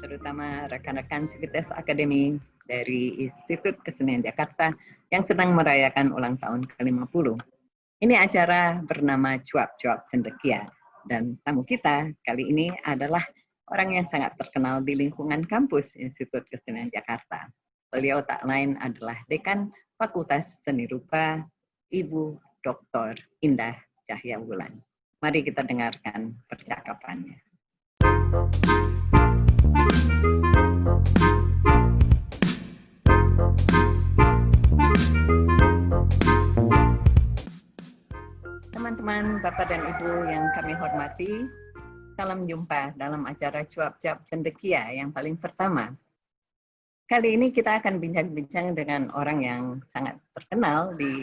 terutama rekan-rekan Sivitas Akademi dari Institut Kesenian Jakarta yang sedang merayakan ulang tahun ke-50. Ini acara bernama Cuap-Cuap Cendekia, dan tamu kita kali ini adalah orang yang sangat terkenal di lingkungan kampus Institut Kesenian Jakarta. Beliau tak lain adalah Dekan Fakultas Seni Rupa, Ibu Dr. Indah Cahyawulan. Mari kita dengarkan percakapannya. Teman-teman, Bapak dan Ibu yang kami hormati, salam jumpa dalam acara Cuap-Cuap Cendekia yang paling pertama. Kali ini kita akan bincang-bincang dengan orang yang sangat terkenal di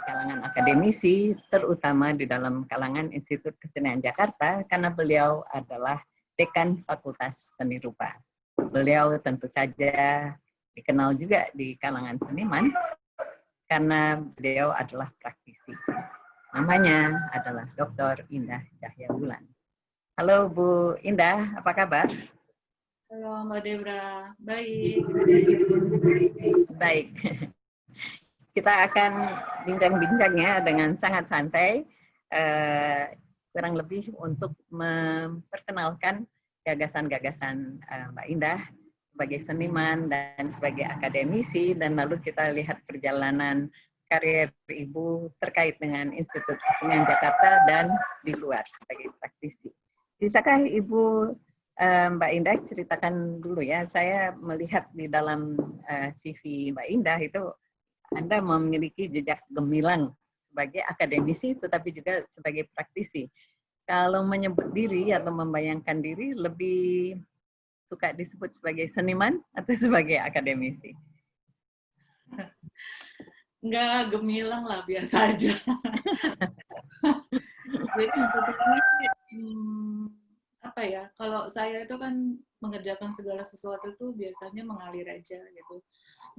kalangan akademisi, terutama di dalam kalangan Institut Kesenian Jakarta, karena beliau adalah Dekan Fakultas Seni Rupa. Beliau tentu saja dikenal juga di kalangan seniman, karena beliau adalah praktisi. Namanya adalah Dr. Indah Cahyawulan. Halo Bu Indah, apa kabar? Halo Mbak Debra, baik. Baik. Kita akan bincang-bincangnya dengan sangat santai, kurang lebih untuk memperkenalkan gagasan-gagasan Mbak Indah sebagai seniman dan sebagai akademisi, dan lalu kita lihat perjalanan karir Ibu terkait dengan Institut Kesenian Jakarta dan di luar sebagai praktisi. Bisakah Ibu Mbak Indah ceritakan dulu ya, saya melihat di dalam CV Mbak Indah itu Anda memiliki jejak gemilang sebagai akademisi tetapi juga sebagai praktisi. Kalau menyebut diri atau membayangkan diri, lebih suka disebut sebagai seniman atau sebagai akademisi? Enggak gemilang lah, biasa aja. Jadi sebetulnya apa ya, kalau saya itu kan mengerjakan segala sesuatu itu biasanya mengalir aja gitu.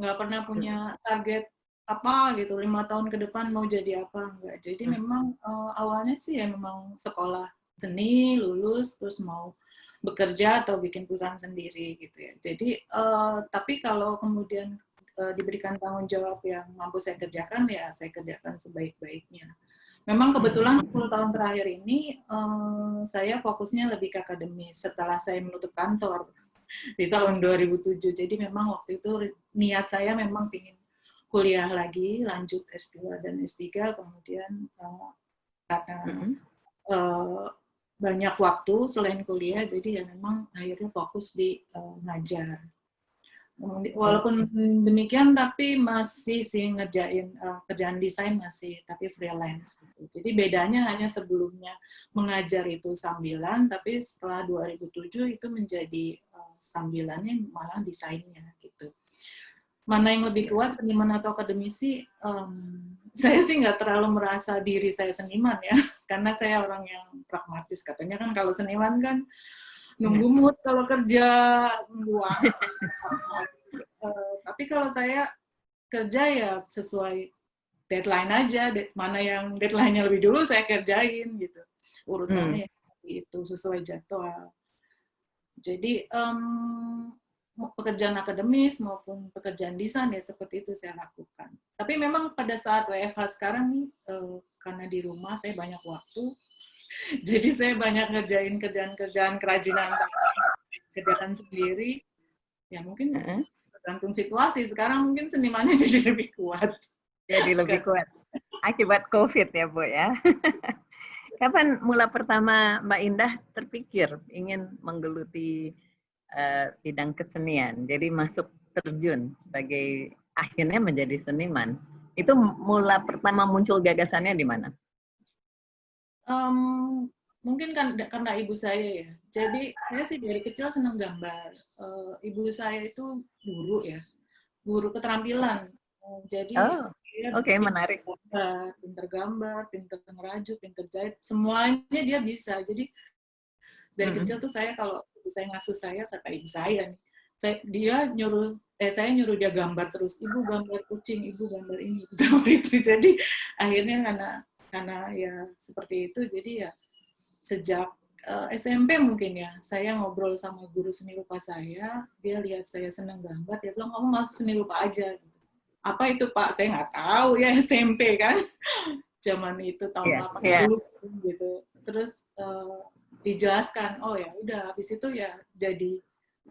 Nggak pernah punya target apa gitu, 5 tahun ke depan mau jadi apa, enggak. Jadi memang awalnya sih ya memang sekolah seni, lulus, terus mau bekerja atau bikin perusahaan sendiri gitu ya. Jadi, tapi kalau kemudian diberikan tanggung jawab yang mampu saya kerjakan, ya saya kerjakan sebaik-baiknya. Memang kebetulan 10 tahun terakhir ini saya fokusnya lebih ke akademis setelah saya menutup kantor di tahun 2007. Jadi memang waktu itu niat saya memang ingin kuliah lagi, lanjut S2 dan S3, kemudian karena banyak waktu selain kuliah, jadi ya memang akhirnya fokus di ngajar. Walaupun demikian, tapi masih sih ngerjain kerjaan desain masih, tapi freelance. Gitu. Jadi bedanya hanya sebelumnya mengajar itu sambilan, tapi setelah 2007 itu menjadi sambilannya malah desainnya gitu. Mana yang lebih kuat, seniman atau akademisi? Saya sih nggak terlalu merasa diri saya seniman ya, karena saya orang yang pragmatis. Katanya kan kalau seniman kan nunggu mood kalau kerja, nunggu waktu. Tapi kalau saya kerja ya sesuai deadline aja, mana yang deadline-nya lebih dulu saya kerjain gitu. Urutannya itu sesuai jadwal. Jadi pekerjaan akademis maupun pekerjaan desain ya seperti itu saya lakukan. Tapi memang pada saat WFH sekarang nih, karena di rumah saya banyak waktu, jadi saya banyak ngerjain kerjaan-kerjaan kerajinan kerjakan sendiri. Ya mungkin tergantung situasi. Sekarang mungkin senimannya jadi lebih kuat. Jadi lebih kuat. Akibat COVID ya, Bu ya. Kapan mula pertama Mbak Indah terpikir ingin menggeluti bidang kesenian? Jadi masuk terjun sebagai akhirnya menjadi seniman. Itu mula pertama muncul gagasannya di mana? Mungkin kan karena ibu saya ya. Jadi saya sih dari kecil senang gambar. Ibu saya itu guru ya, guru keterampilan. Jadi dia menarik. Pinter gambar, pinter ngerajut, pinter jahit, semuanya dia bisa. Jadi dari kecil tuh saya kalau ibu saya ngasuh saya, kata ibu saya nih, dia saya nyuruh dia gambar terus. Ibu gambar kucing, ibu gambar ini, ibu gambar itu. Jadi akhirnya karena ya seperti itu, jadi ya sejak SMP mungkin ya, saya ngobrol sama guru seni rupa saya, dia lihat saya senang gambar, dia bilang, kamu masuk seni rupa aja. Apa itu Pak? Saya nggak tahu ya, SMP kan. Zaman itu tahun Iya, 80 gitu. Terus dijelaskan, oh ya udah, habis itu ya jadi,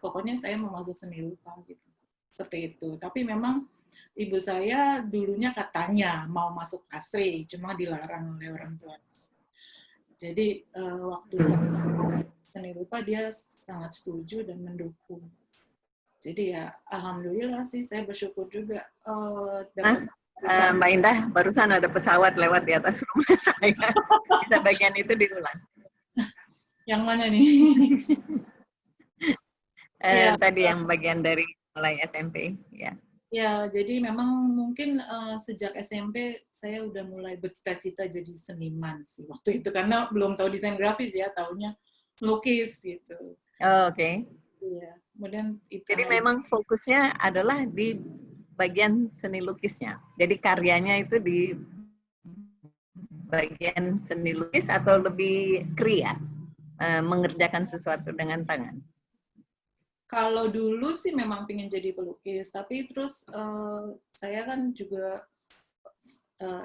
pokoknya saya mau masuk seni rupa gitu. Seperti itu. Tapi memang ibu saya dulunya katanya mau masuk asri, cuma dilarang oleh orang tua. Jadi waktu seni rupa dia sangat setuju dan mendukung. Jadi ya alhamdulillah sih, saya bersyukur juga dapat Mbak Indah, barusan ada pesawat lewat di atas rumah saya. Bisa bagian itu diulang. Yang mana nih? Tadi yang bagian dari mulai SMP, ya. Ya, jadi memang mungkin sejak SMP saya udah mulai bercita-cita jadi seniman sih waktu itu, karena belum tahu desain grafis ya, taunya lukis gitu. Oh, oke. Iya. Kemudian Jadi memang fokusnya adalah di bagian seni lukisnya. Jadi karyanya itu di bagian seni lukis atau lebih kriya, mengerjakan sesuatu dengan tangan. Kalau dulu sih memang pengen jadi pelukis, tapi terus saya kan juga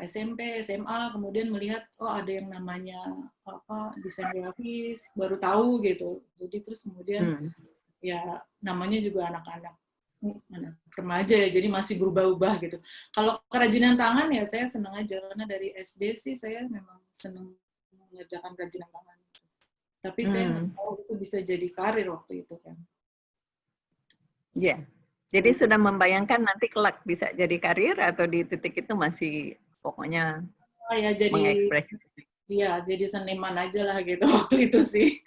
SMP, SMA, kemudian melihat oh ada yang namanya apa desain grafis, baru tahu gitu. Jadi terus kemudian ya namanya juga anak-anak remaja ya, jadi masih berubah-ubah gitu. Kalau kerajinan tangan ya saya senang aja, karena dari SD sih saya memang senang mengerjakan kerajinan tangan. Tapi saya nggak tahu itu bisa jadi karir waktu itu kan. Iya. Jadi sudah membayangkan nanti kelak bisa jadi karir atau di titik itu masih pokoknya ya mengekspresikan. Iya, jadi seniman aja lah gitu waktu itu sih.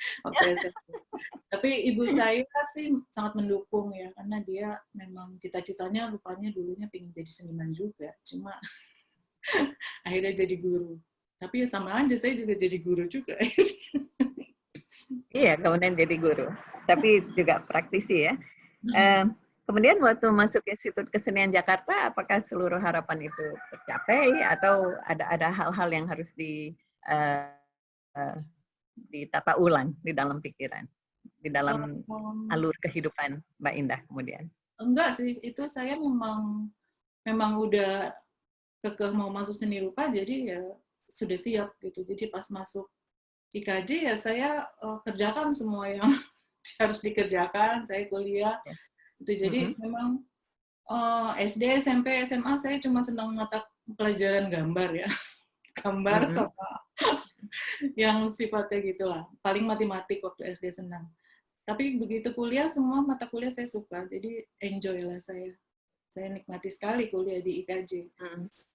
Tapi ibu saya sih sangat mendukung ya, karena dia memang cita-citanya rupanya dulunya pengen jadi seniman juga. Cuma akhirnya jadi guru. Tapi ya sama aja, saya juga jadi guru juga. Iya, kemudian jadi guru. Tapi juga praktisi ya. Kemudian waktu masuk Institut Kesenian Jakarta, apakah seluruh harapan itu tercapai atau ada hal-hal yang harus ditata ulang di dalam pikiran, di dalam alur kehidupan Mbak Indah kemudian? Enggak sih, itu saya memang udah kekeh mau masuk seni rupa, jadi ya sudah siap gitu. Jadi pas masuk IKJ ya saya kerjakan semua yang harus dikerjakan, saya kuliah. Itu jadi memang SD, SMP, SMA saya cuma senang mata pelajaran gambar ya. Gambar sama yang sifatnya gitulah. Paling matematik waktu SD senang. Tapi begitu kuliah, semua mata kuliah saya suka. Jadi enjoy lah saya. Saya nikmati sekali kuliah di IKJ.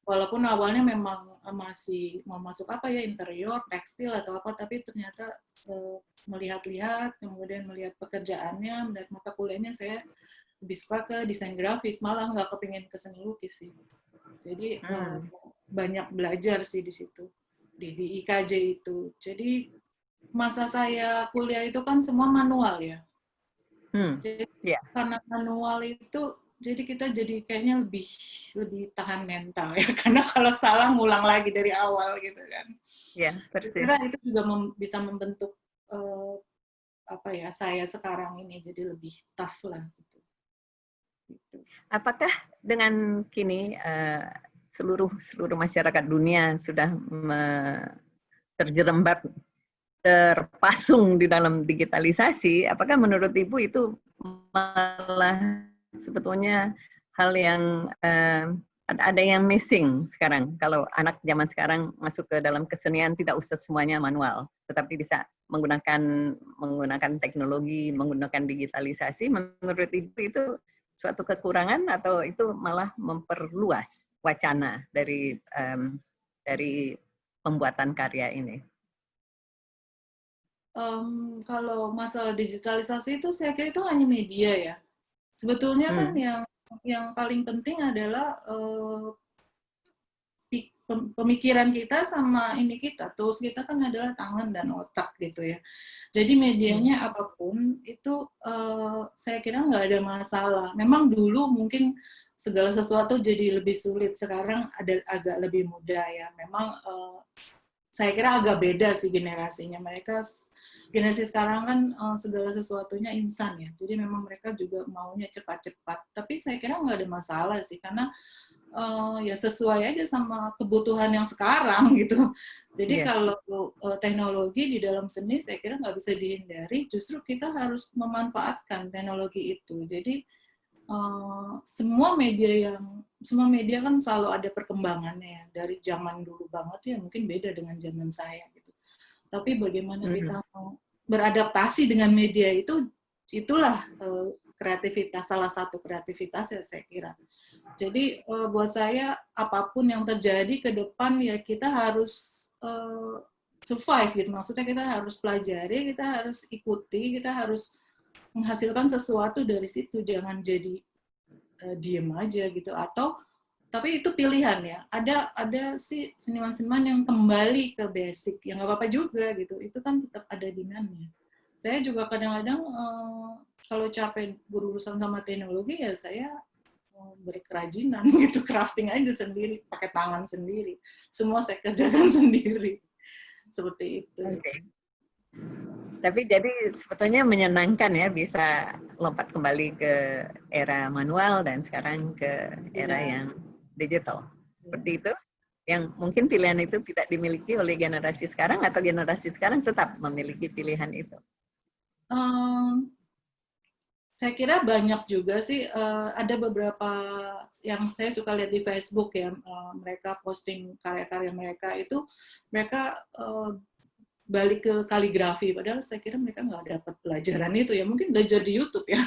Walaupun awalnya memang masih mau masuk apa ya, interior, tekstil atau apa, tapi ternyata melihat-lihat, kemudian melihat pekerjaannya, melihat mata kuliahnya, saya lebih suka ke desain grafis, malah nggak kepingin ke seni lukis sih. Jadi banyak belajar sih di situ, di IKJ itu. Jadi masa saya kuliah itu kan semua manual ya. Jadi karena manual itu, jadi kita jadi kayaknya lebih tahan mental ya, karena kalau salah ngulang lagi dari awal gitu kan. Ya, persis. Kira itu juga bisa membentuk apa ya, saya sekarang ini jadi lebih tough lah gitu. Apakah dengan kini seluruh masyarakat dunia sudah terjerembab, terpasung di dalam digitalisasi, apakah menurut Ibu itu malah sebetulnya hal yang ada yang missing sekarang? Kalau anak zaman sekarang masuk ke dalam kesenian tidak usah semuanya manual, tetapi bisa menggunakan teknologi, menggunakan digitalisasi. Menurut Ibu itu suatu kekurangan atau itu malah memperluas wacana dari pembuatan karya ini? Kalau masalah digitalisasi itu saya kira itu hanya media ya. Sebetulnya kan yang paling penting adalah pemikiran kita sama ini kita. Tools kita kan adalah tangan dan otak gitu ya. Jadi medianya apapun itu saya kira nggak ada masalah. Memang dulu mungkin segala sesuatu jadi lebih sulit. Sekarang agak lebih mudah ya. Memang saya kira agak beda sih generasinya. Mereka generasi sekarang kan segala sesuatunya instan ya. Jadi memang mereka juga maunya cepat-cepat. Tapi saya kira nggak ada masalah sih, karena ya sesuai aja sama kebutuhan yang sekarang gitu. Jadi Iya. kalau teknologi di dalam seni saya kira nggak bisa dihindari, justru kita harus memanfaatkan teknologi itu. Jadi semua media kan selalu ada perkembangannya ya. Dari zaman dulu banget ya mungkin beda dengan zaman saya gitu. Tapi bagaimana kita mau beradaptasi dengan media itu, itulah kreativitas, salah satu kreativitas ya saya kira. Jadi buat saya apapun yang terjadi ke depan ya kita harus survive gitu. Maksudnya kita harus pelajari, kita harus ikuti, kita harus menghasilkan sesuatu dari situ. Jangan jadi diem aja gitu. Atau tapi itu pilihan ya. Ada sih seniman-seniman yang kembali ke basic, yang nggak apa-apa juga gitu. Itu kan tetap ada demandnya. Saya juga kadang-kadang kalau capek berurusan sama teknologi ya saya berkerajinan gitu, crafting aja sendiri, pakai tangan sendiri. Semua saya kerjakan sendiri. Seperti itu. Okay. Tapi jadi sebetulnya menyenangkan ya bisa lompat kembali ke era manual dan sekarang ke era yang digital. Seperti itu? Yang mungkin pilihan itu tidak dimiliki oleh generasi sekarang atau generasi sekarang tetap memiliki pilihan itu? Saya kira banyak juga sih, ada beberapa yang saya suka lihat di Facebook ya, mereka posting karya-karya mereka itu, mereka balik ke kaligrafi, padahal saya kira mereka nggak dapat pelajaran itu ya, mungkin belajar di YouTube ya.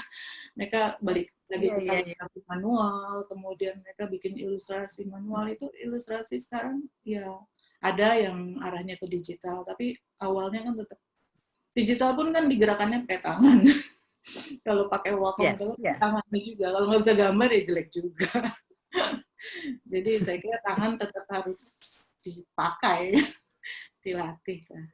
Mereka balik lagi ke kaligrafi manual, kemudian mereka bikin ilustrasi manual. Itu ilustrasi sekarang ya ada yang arahnya ke digital, tapi awalnya kan tetap digital pun kan digerakannya pakai tangan. Kalau pakai Wacom tangannya juga, kalau nggak bisa gambar ya jelek juga. Jadi saya kira tangan tetap harus dipakai, dilatih lah.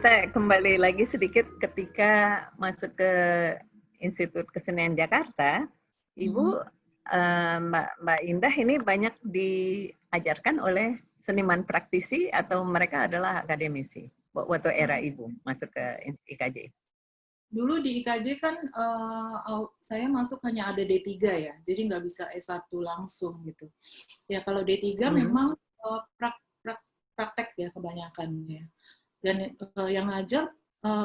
Kita kembali lagi sedikit ketika masuk ke Institut Kesenian Jakarta, Ibu Mbak Indah ini banyak diajarkan oleh seniman praktisi atau mereka adalah akademisi waktu era Ibu masuk ke IKJ? Dulu di IKJ kan saya masuk hanya ada D3 ya, jadi nggak bisa S1 langsung gitu. Ya kalau D3 memang praktek ya kebanyakan ya. Dan yang ngajar,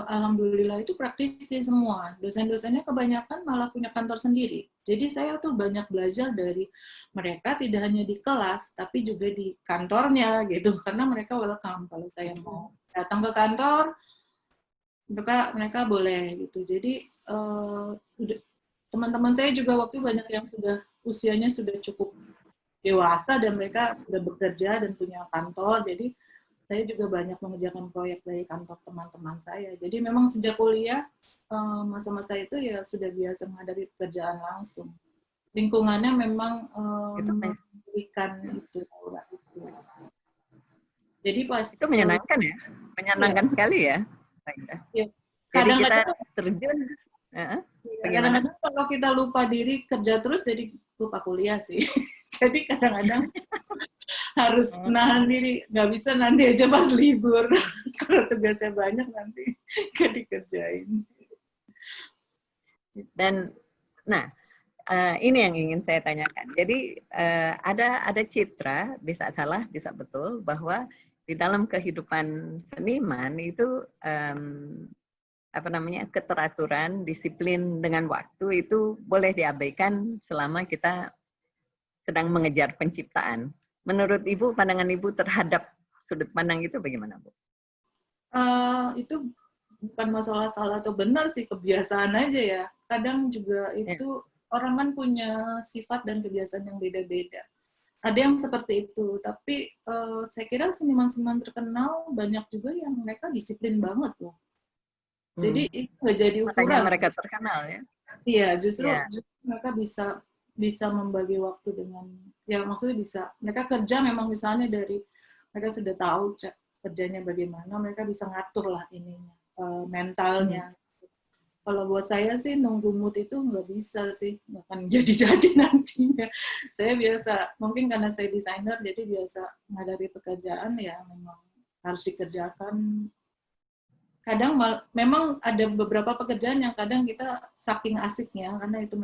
alhamdulillah itu praktisi semua. Dosen-dosennya kebanyakan malah punya kantor sendiri. Jadi saya tuh banyak belajar dari mereka, tidak hanya di kelas, tapi juga di kantornya gitu. Karena mereka welcome kalau saya mau datang ke kantor, mereka boleh gitu. Jadi teman-teman saya juga waktu banyak yang sudah usianya sudah cukup dewasa dan mereka sudah bekerja dan punya kantor. Jadi saya juga banyak mengerjakan proyek dari kantor teman-teman saya. Jadi memang sejak kuliah, masa-masa itu ya sudah biasa menghadapi pekerjaan langsung. Lingkungannya memang memberikan itu. Jadi pas itu menyenangkan ya, menyenangkan sekali ya. Jadi kita terjun. Kadang-kadang kalau kita lupa diri kerja terus, jadi lupa kuliah sih. Jadi kadang-kadang harus nahan diri, nggak bisa nanti aja pas libur. Kalau tugasnya banyak nanti nggak dikerjain. Dan, nah, ini yang ingin saya tanyakan. Jadi ada citra, bisa salah, bisa betul, bahwa di dalam kehidupan seniman itu keteraturan, disiplin dengan waktu itu boleh diabaikan selama kita sedang mengejar penciptaan. Menurut Ibu, pandangan Ibu terhadap sudut pandang itu bagaimana, Bu? Itu bukan masalah salah atau benar sih, kebiasaan aja ya. Kadang juga itu orang kan punya sifat dan kebiasaan yang beda-beda. Ada yang seperti itu, tapi saya kira seniman-seniman terkenal banyak juga yang mereka disiplin banget loh. Jadi itu nggak jadi ukuran. Makanya mereka terkenal ya? Iya, justru mereka bisa membagi waktu dengan, ya maksudnya bisa, mereka kerja memang misalnya dari, mereka sudah tahu kerjanya bagaimana, mereka bisa ngatur lah ininya, mentalnya. Kalau buat saya sih nunggu mood itu nggak bisa sih, nggak akan jadi-jadi nantinya. Saya biasa, mungkin karena saya desainer, jadi biasa menghadapi pekerjaan ya memang harus dikerjakan. Kadang memang ada beberapa pekerjaan yang kadang kita saking asiknya, karena itu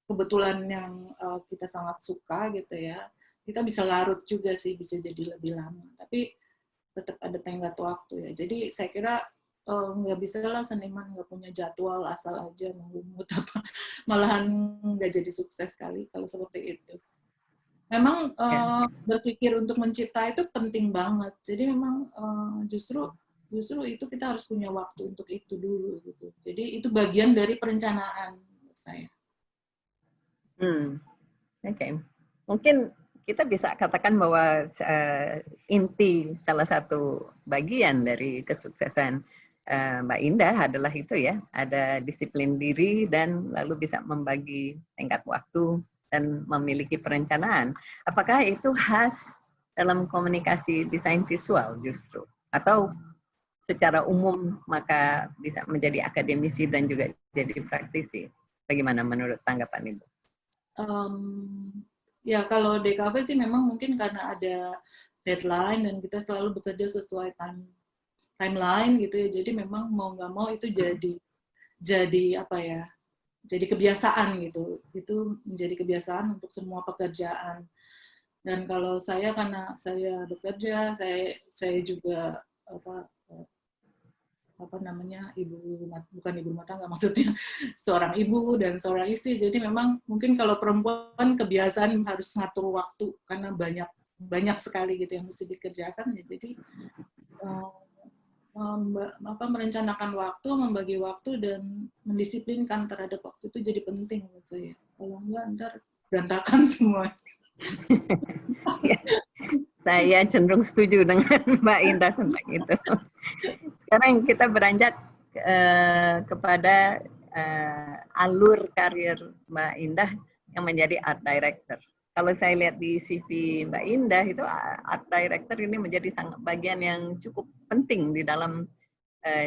kebetulan yang kita sangat suka gitu ya, kita bisa larut juga sih, bisa jadi lebih lama. Tapi tetap ada tenggat waktu ya. Jadi saya kira nggak bisa lah seniman nggak punya jadwal asal aja nunggu mood apa, malahan nggak jadi sukses sekali kalau seperti itu. Memang berpikir untuk mencipta itu penting banget. Jadi memang justru itu kita harus punya waktu untuk itu dulu gitu. Jadi itu bagian dari perencanaan menurut saya. Oke. Mungkin kita bisa katakan bahwa inti salah satu bagian dari kesuksesan Mbak Indah adalah itu ya, ada disiplin diri dan lalu bisa membagi tenggat waktu dan memiliki perencanaan. Apakah itu khas dalam komunikasi desain visual justru? Atau secara umum maka bisa menjadi akademisi dan juga jadi praktisi? Bagaimana menurut tanggapan itu? Ya kalau DKV sih memang mungkin karena ada deadline dan kita selalu bekerja sesuai timeline gitu ya, jadi memang mau nggak mau itu jadi apa ya, jadi kebiasaan gitu, itu menjadi kebiasaan untuk semua pekerjaan. Dan kalau saya karena saya bekerja, saya juga apa namanya, bukan ibu rumah tangga, maksudnya seorang ibu dan seorang istri, jadi memang mungkin kalau perempuan kebiasaan harus ngatur waktu karena banyak sekali gitu yang mesti dikerjakan ya, jadi merencanakan waktu, membagi waktu, dan mendisiplinkan terhadap waktu itu jadi penting menurut saya. Kalau enggak, ntar berantakan semua. Ya, saya cenderung setuju dengan Mbak Indah tentang itu. Sekarang kita beranjak kepada alur karir Mbak Indah yang menjadi art director. Kalau saya lihat di CV Mbak Indah itu art director ini menjadi bagian yang cukup penting di dalam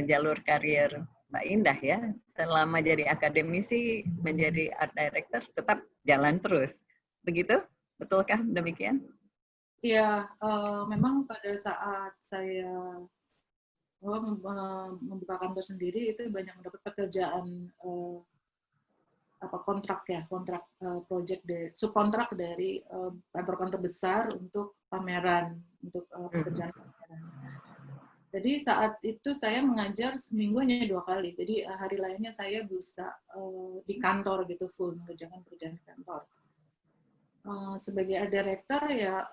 jalur karir Mbak Indah ya. Selama jadi akademisi menjadi art director tetap jalan terus. Begitu? Betulkah demikian? Ya, memang pada saat saya membuka kantor sendiri itu banyak mendapat pekerjaan kontrak project subkontrak dari kantor-kantor besar untuk pameran, untuk pekerjaan pameran. Jadi saat itu saya mengajar seminggu hanya 2 kali, jadi hari lainnya saya bisa di kantor gitu, full mengerjakan pekerjaan kantor. Sebagai art director ya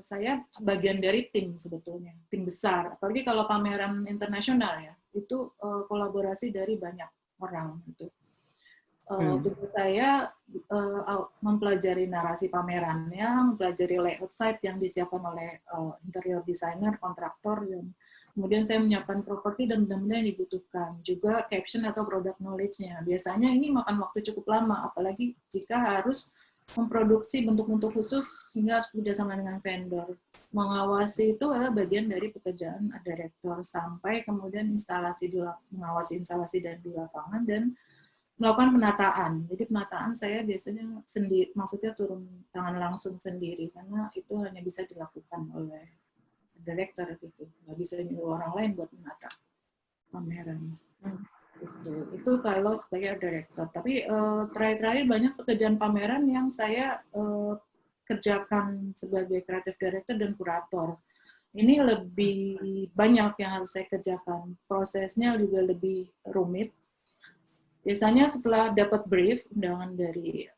saya bagian dari tim sebetulnya, tim besar, apalagi kalau pameran internasional ya, itu kolaborasi dari banyak orang gitu. Tugas saya mempelajari narasi pamerannya, mempelajari layout site yang disiapkan oleh interior designer, kontraktor, dan kemudian saya menyiapkan properti dan benda-benda yang dibutuhkan. Juga caption atau product knowledge-nya. Biasanya ini makan waktu cukup lama, apalagi jika harus memproduksi bentuk-bentuk khusus sehingga harus bekerjasama dengan vendor. Mengawasi itu adalah bagian dari pekerjaan art director, sampai kemudian mengawasi instalasi dan di lapangan, dan melakukan penataan. Jadi penataan saya biasanya sendiri, maksudnya turun tangan langsung sendiri, karena itu hanya bisa dilakukan oleh director gitu, nggak bisa nyuruh orang lain buat menata pameran. Itu kalau sebagai director. Tapi terakhir-terakhir banyak pekerjaan pameran yang saya kerjakan sebagai creative director dan kurator. Ini lebih banyak yang harus saya kerjakan. Prosesnya juga lebih rumit. Biasanya setelah dapat brief, undangan dari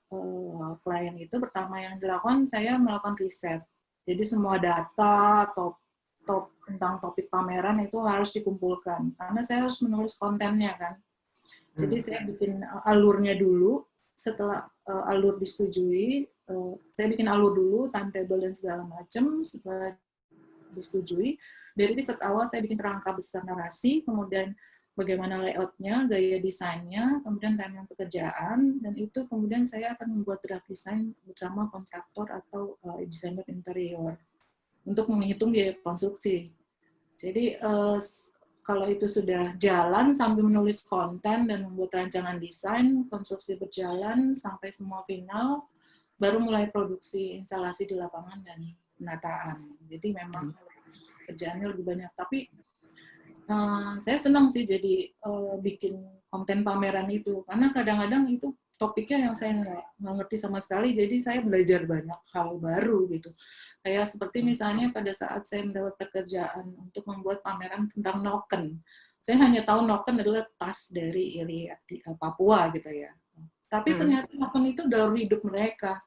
klien itu, pertama yang dilakukan, saya melakukan riset. Jadi semua data, tentang topik pameran itu harus dikumpulkan. Karena saya harus menulis kontennya kan. Jadi saya bikin alurnya dulu, setelah alur disetujui, saya bikin alur dulu, timetable dan segala macam, setelah disetujui. Dari riset awal saya bikin kerangka besar narasi, kemudian bagaimana layout-nya, gaya desainnya, kemudian timeline pekerjaan, dan itu kemudian saya akan membuat draft desain bersama kontraktor atau desainer interior untuk menghitung biaya konstruksi. Jadi kalau itu sudah jalan sambil menulis konten dan membuat rancangan desain, konstruksi berjalan sampai semua final, baru mulai produksi instalasi di lapangan dan penataan. Jadi memang kerjaannya lebih banyak. Tapi saya senang sih jadi bikin konten pameran itu, karena kadang-kadang itu topiknya yang saya nggak ngerti sama sekali, jadi saya belajar banyak hal baru gitu. Kayak seperti misalnya pada saat saya mendapat pekerjaan untuk membuat pameran tentang noken. Saya hanya tahu noken adalah tas dari Papua gitu ya. Tapi ternyata noken itu dalam hidup mereka.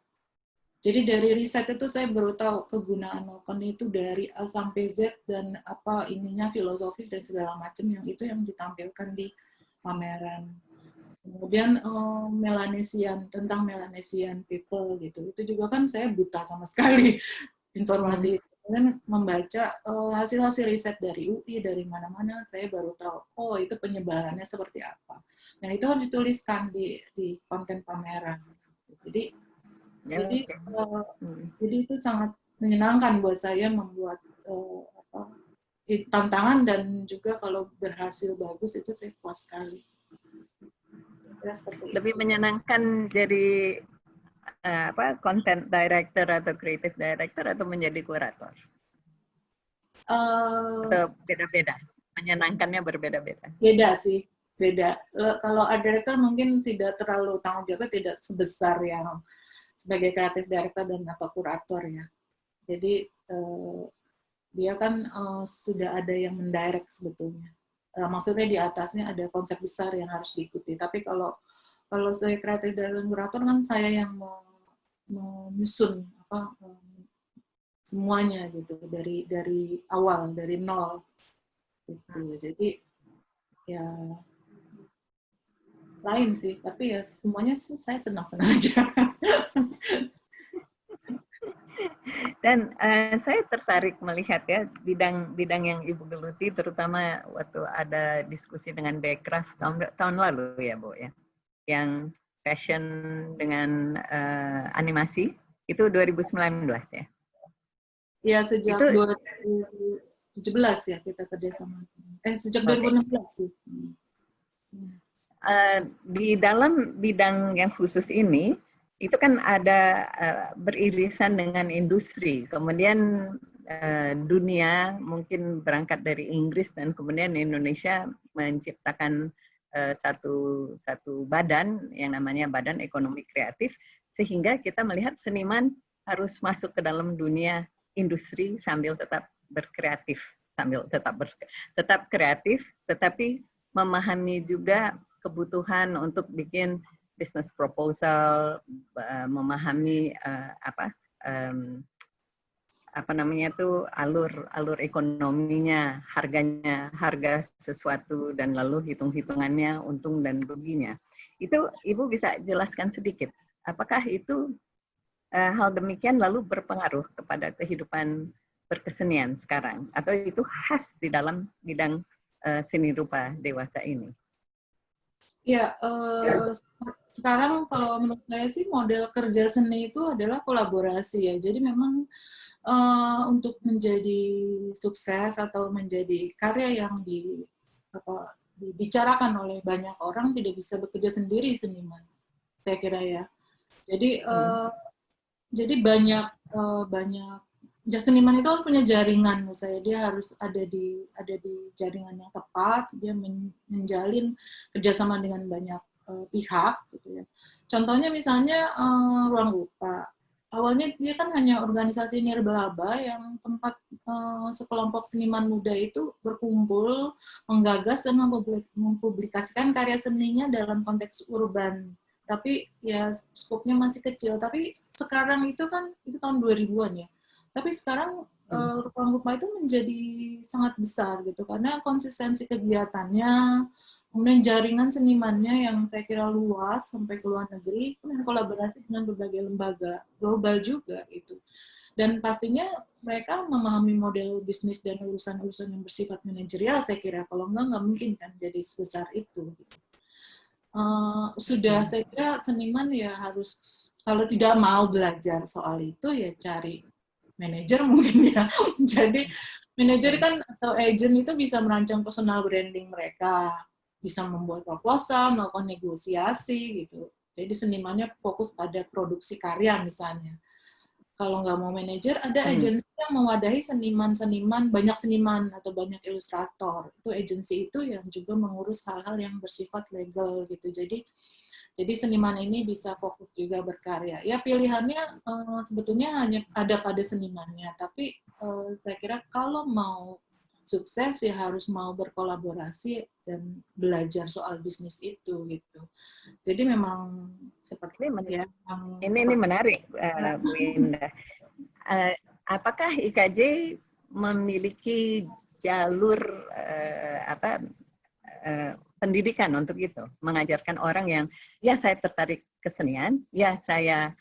Jadi dari riset itu saya baru tahu kegunaan noken itu dari A sampai Z dan apa ininya filosofis dan segala macam yang itu yang ditampilkan di pameran. Kemudian Melanesian, tentang Melanesian people gitu. Itu juga kan saya buta sama sekali informasi itu. Kemudian membaca hasil-hasil riset dari UI, dari mana-mana, saya baru tahu, oh itu penyebarannya seperti apa. Nah itu harus dituliskan di konten pameran. Jadi itu sangat menyenangkan buat saya membuat tantangan, dan juga kalau berhasil bagus itu saya puas sekali. Lebih menyenangkan jadi content director atau creative director atau menjadi kurator? Atau beda-beda? Menyenangkannya berbeda-beda? Beda sih, beda. Kalau art director mungkin tidak terlalu tanggung jawabnya tidak sebesar yang sebagai creative director dan atau kurator ya. Jadi dia kan sudah ada yang mendirect sebetulnya. Maksudnya di atasnya ada konsep besar yang harus diikuti. Tapi kalau saya kreatif dan kurator kan saya yang menyusun semuanya gitu dari awal, dari nol gitu. Jadi ya lain sih, tapi ya semuanya saya senang-senang aja. Dan saya tertarik melihat ya bidang yang Ibu geluti, terutama waktu ada diskusi dengan Bekraf tahun lalu ya Bu ya, yang fashion dengan animasi itu 2019 ya. Ya sejak 2017 ya kita kerjasama. Sejak 2016 sih. Di dalam bidang yang khusus ini itu kan ada beririsan dengan industri, kemudian dunia mungkin berangkat dari Inggris dan kemudian Indonesia menciptakan satu badan yang namanya Badan Ekonomi Kreatif, sehingga kita melihat seniman harus masuk ke dalam dunia industri sambil tetap berkreatif, tetap kreatif, tetapi memahami juga kebutuhan untuk bikin business proposal, memahami alur ekonominya, harga sesuatu, dan lalu hitung-hitungannya, untung dan ruginya. Itu Ibu bisa jelaskan sedikit, apakah itu hal demikian lalu berpengaruh kepada kehidupan berkesenian sekarang, atau itu khas di dalam bidang seni rupa dewasa ini? Ya, sekarang kalau menurut saya sih model kerja seni itu adalah kolaborasi ya. Jadi memang untuk menjadi sukses atau menjadi karya yang dibicarakan oleh banyak orang tidak bisa bekerja sendiri seniman, saya kira ya. Jadi jadi banyak ya, seniman itu harus punya jaringan, menurut saya dia harus ada di jaringan yang tepat, dia menjalin kerjasama dengan banyak pihak gitu ya. Contohnya misalnya Ruang Rupa, awalnya dia kan hanya organisasi nirlaba yang tempat sekelompok seniman muda itu berkumpul, menggagas dan mempublikasikan karya seninya dalam konteks urban. Tapi ya skopnya masih kecil. Tapi sekarang itu kan itu tahun 2000-an ya. Tapi sekarang Ruang Rupa itu menjadi sangat besar gitu karena konsistensi kegiatannya, kemudian jaringan senimannya yang saya kira luas sampai ke luar negeri, kemudian kolaborasi dengan berbagai lembaga global juga itu. Dan pastinya mereka memahami model bisnis dan urusan-urusan yang bersifat manajerial, saya kira kalau nggak mungkin kan jadi sebesar itu. Sudah saya kira seniman ya harus, kalau tidak mau belajar soal itu ya cari manajer mungkin ya. Jadi manajer kan atau agent itu bisa merancang personal branding mereka, bisa membuat proposal, melakukan negosiasi gitu. Jadi senimannya fokus pada produksi karya misalnya. Kalau nggak mau manajer, ada agensi yang mewadahi seniman-seniman, banyak seniman atau banyak ilustrator. Itu agensi itu yang juga mengurus hal-hal yang bersifat legal gitu. Jadi seniman ini bisa fokus juga berkarya. Ya pilihannya sebetulnya hanya ada pada senimannya, tapi saya kira kalau mau sukses ya harus mau berkolaborasi dan belajar soal bisnis itu gitu. Jadi memang seperti ya. Ini menarik, Bu Indah. Apakah IKJ memiliki jalur pendidikan untuk itu, mengajarkan orang yang ya saya tertarik kesenian, ya saya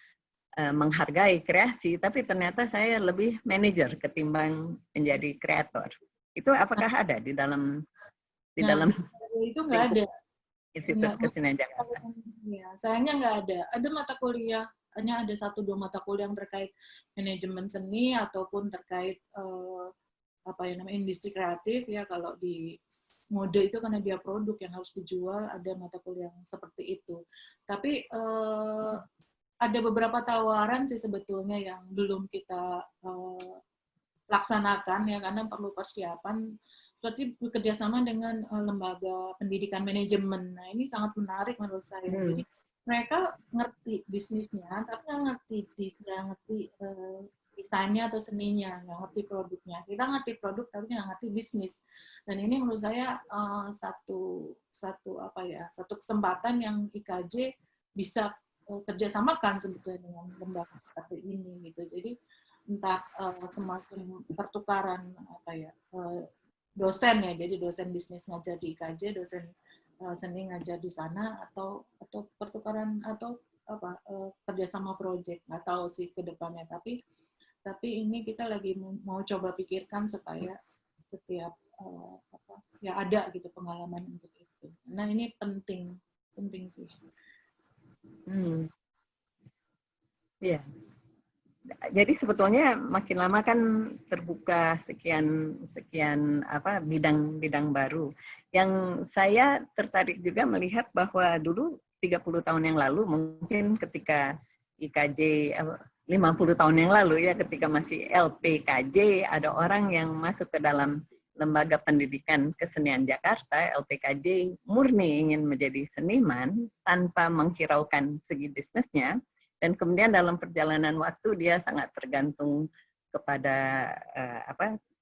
menghargai kreasi, tapi ternyata saya lebih manajer ketimbang menjadi kreator. Itu apakah ada di dalam itu nggak ada. Institut Kesenian Jakarta? Ya, sayangnya nggak ada. Ada mata kuliah, hanya ada 1-2 mata kuliah yang terkait manajemen seni ataupun terkait industri kreatif ya. Kalau di mode itu karena dia produk yang harus dijual, ada mata kuliah yang seperti itu. Tapi ada beberapa tawaran sih sebetulnya yang belum kita laksanakan ya karena perlu persiapan, seperti bekerjasama dengan lembaga pendidikan manajemen. Nah ini sangat menarik menurut saya. Jadi mereka ngerti bisnisnya, tapi nggak ngerti desainnya atau seninya, nggak ngerti produknya. Kita ngerti produk tapi nggak ngerti bisnis. Dan ini menurut saya satu kesempatan yang IKJ bisa kerjasamakan sebetulnya dengan lembaga seperti ini gitu. Jadi entah semakin pertukaran dosen ya, jadi dosen bisnis ngajar di IKJ, dosen seni ngajar di sana, atau pertukaran atau kerjasama proyek, nggak tahu sih ke depannya, tapi ini kita lagi mau coba pikirkan supaya setiap ya ada gitu pengalaman untuk itu. Nah ini penting sih. Iya. Jadi sebetulnya makin lama kan terbuka sekian bidang-bidang baru. Yang saya tertarik juga melihat bahwa dulu 30 tahun yang lalu mungkin ketika IKJ 50 tahun yang lalu ya, ketika masih LPKJ, ada orang yang masuk ke dalam Lembaga Pendidikan Kesenian Jakarta, LPKJ, murni ingin menjadi seniman tanpa menghiraukan segi bisnisnya. Dan kemudian dalam perjalanan waktu dia sangat tergantung kepada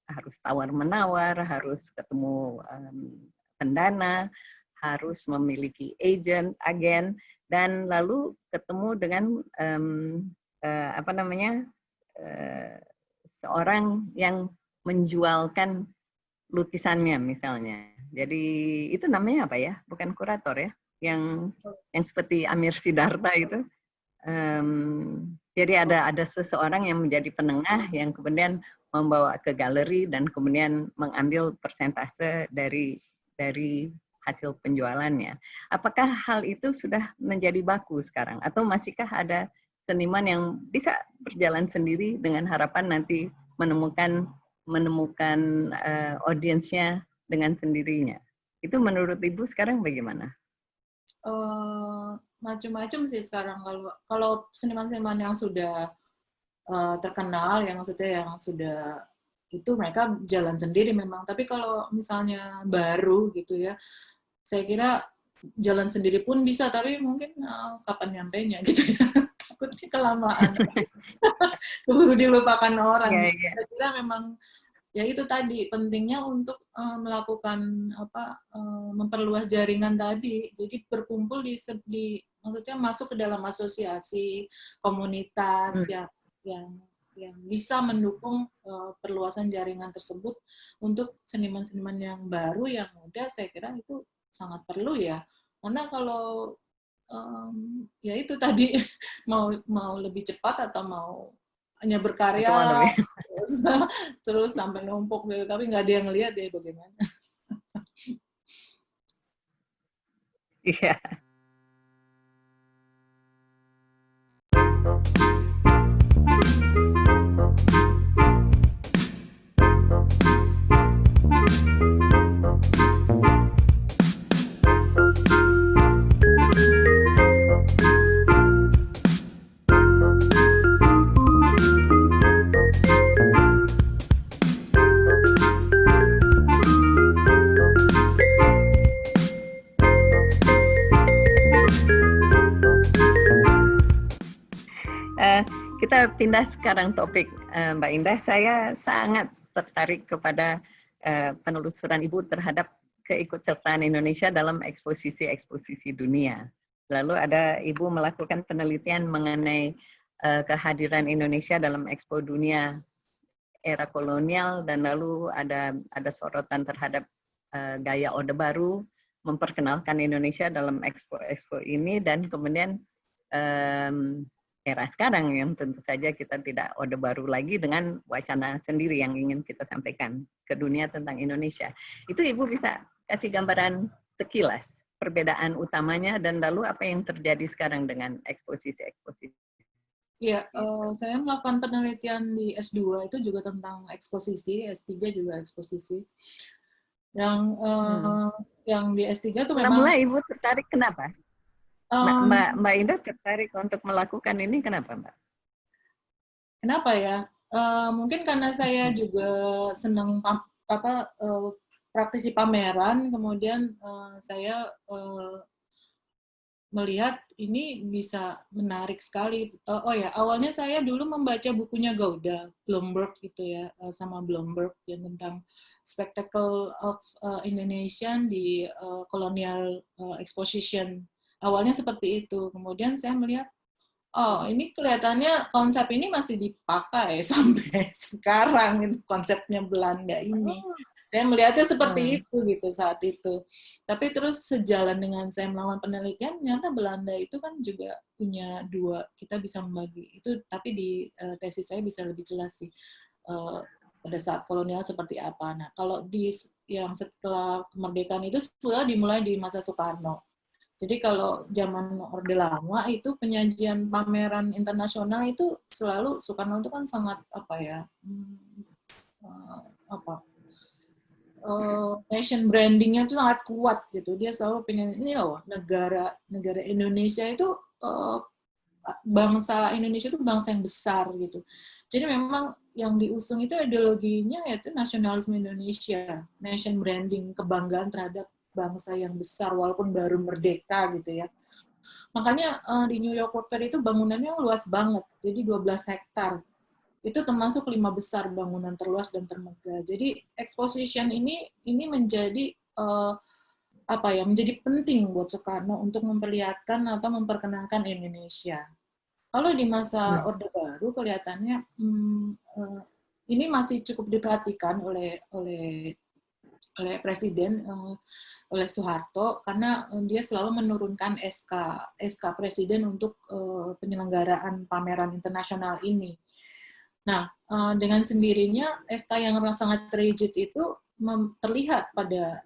harus tawar-menawar, harus ketemu pendana, harus memiliki agen, dan lalu ketemu dengan seorang yang menjualkan lukisannya misalnya. Jadi itu namanya apa ya? Bukan kurator ya? Yang seperti Amir Sidarta itu. Jadi ada seseorang yang menjadi penengah yang kemudian membawa ke galeri dan kemudian mengambil persentase dari hasil penjualannya. Apakah hal itu sudah menjadi baku sekarang atau masihkah ada seniman yang bisa berjalan sendiri dengan harapan nanti menemukan audiensnya dengan sendirinya? Itu menurut Ibu sekarang bagaimana? Macam-macam sih sekarang. Kalau seniman-seniman yang sudah terkenal, yang maksudnya yang sudah itu mereka jalan sendiri memang. Tapi kalau misalnya baru gitu ya, saya kira jalan sendiri pun bisa, tapi mungkin kapan nyampainya gitu ya. Takutnya kelamaan. Keburu dilupakan orang. Saya kira memang ya itu tadi pentingnya untuk melakukan memperluas jaringan tadi. Jadi berkumpul di maksudnya masuk ke dalam asosiasi komunitas yang bisa mendukung perluasan jaringan tersebut untuk seniman-seniman yang baru yang muda. Saya kira itu sangat perlu ya. Karena kalau ya itu tadi mau lebih cepat atau mau hanya berkarya terus sampai numpuk gitu, tapi nggak ada yang ngelihat ya bagaimana. Iya. kita pindah sekarang topik, Mbak Indah. Saya sangat tertarik kepada penelusuran Ibu terhadap keikutsertaan Indonesia dalam eksposisi-eksposisi dunia. Lalu ada Ibu melakukan penelitian mengenai kehadiran Indonesia dalam Expo Dunia era kolonial, dan lalu ada sorotan terhadap gaya Orde Baru memperkenalkan Indonesia dalam expo ini, dan kemudian era sekarang yang tentu saja kita tidak Orde Baru lagi dengan wacana sendiri yang ingin kita sampaikan ke dunia tentang Indonesia. Itu Ibu bisa kasih gambaran sekilas perbedaan utamanya dan lalu apa yang terjadi sekarang dengan eksposisi-eksposisi. Ya, saya melakukan penelitian di S2 itu juga tentang eksposisi, S3 juga eksposisi. Yang di S3 itu memang... Mulai Ibu tertarik kenapa? Mbak Indah tertarik untuk melakukan ini kenapa, Mbak? Kenapa ya? Mungkin karena saya juga senang praktisi pameran, kemudian saya melihat ini bisa menarik sekali. Oh ya, awalnya saya dulu membaca bukunya Gouda, Bloomberg gitu ya, sama Bloomberg yang tentang Spectacle of Indonesian di Colonial Exposition. Awalnya seperti itu. Kemudian saya melihat, oh ini kelihatannya konsep ini masih dipakai sampai sekarang, itu konsepnya Belanda ini. Saya melihatnya seperti itu gitu saat itu. Tapi terus sejalan dengan saya melakukan penelitian, ternyata Belanda itu kan juga punya dua, kita bisa membagi itu, tapi di tesis saya bisa lebih jelas sih pada saat kolonial seperti apa. Nah, kalau di yang setelah kemerdekaan itu sudah dimulai di masa Soekarno. Jadi kalau zaman Orde Lama itu penyajian pameran internasional itu selalu Soekarno itu kan sangat nation brandingnya itu sangat kuat gitu. Dia selalu pengen ini loh, negara Indonesia itu bangsa Indonesia itu bangsa yang besar gitu. Jadi memang yang diusung itu ideologinya yaitu nasionalisme Indonesia, nation branding, kebanggaan terhadap bangsa yang besar walaupun baru merdeka gitu ya. Makanya di New York World Fair itu bangunannya luas banget, jadi 12 hektar. Itu termasuk 5 besar bangunan terluas dan termegah. Jadi exposition ini menjadi menjadi penting buat Soekarno untuk memperlihatkan atau memperkenalkan Indonesia. Kalau di masa Orde Baru kelihatannya ini masih cukup diperhatikan oleh Presiden, oleh Soeharto, karena dia selalu menurunkan SK Presiden untuk penyelenggaraan pameran internasional ini. Nah, dengan sendirinya SK yang sangat rigid itu terlihat pada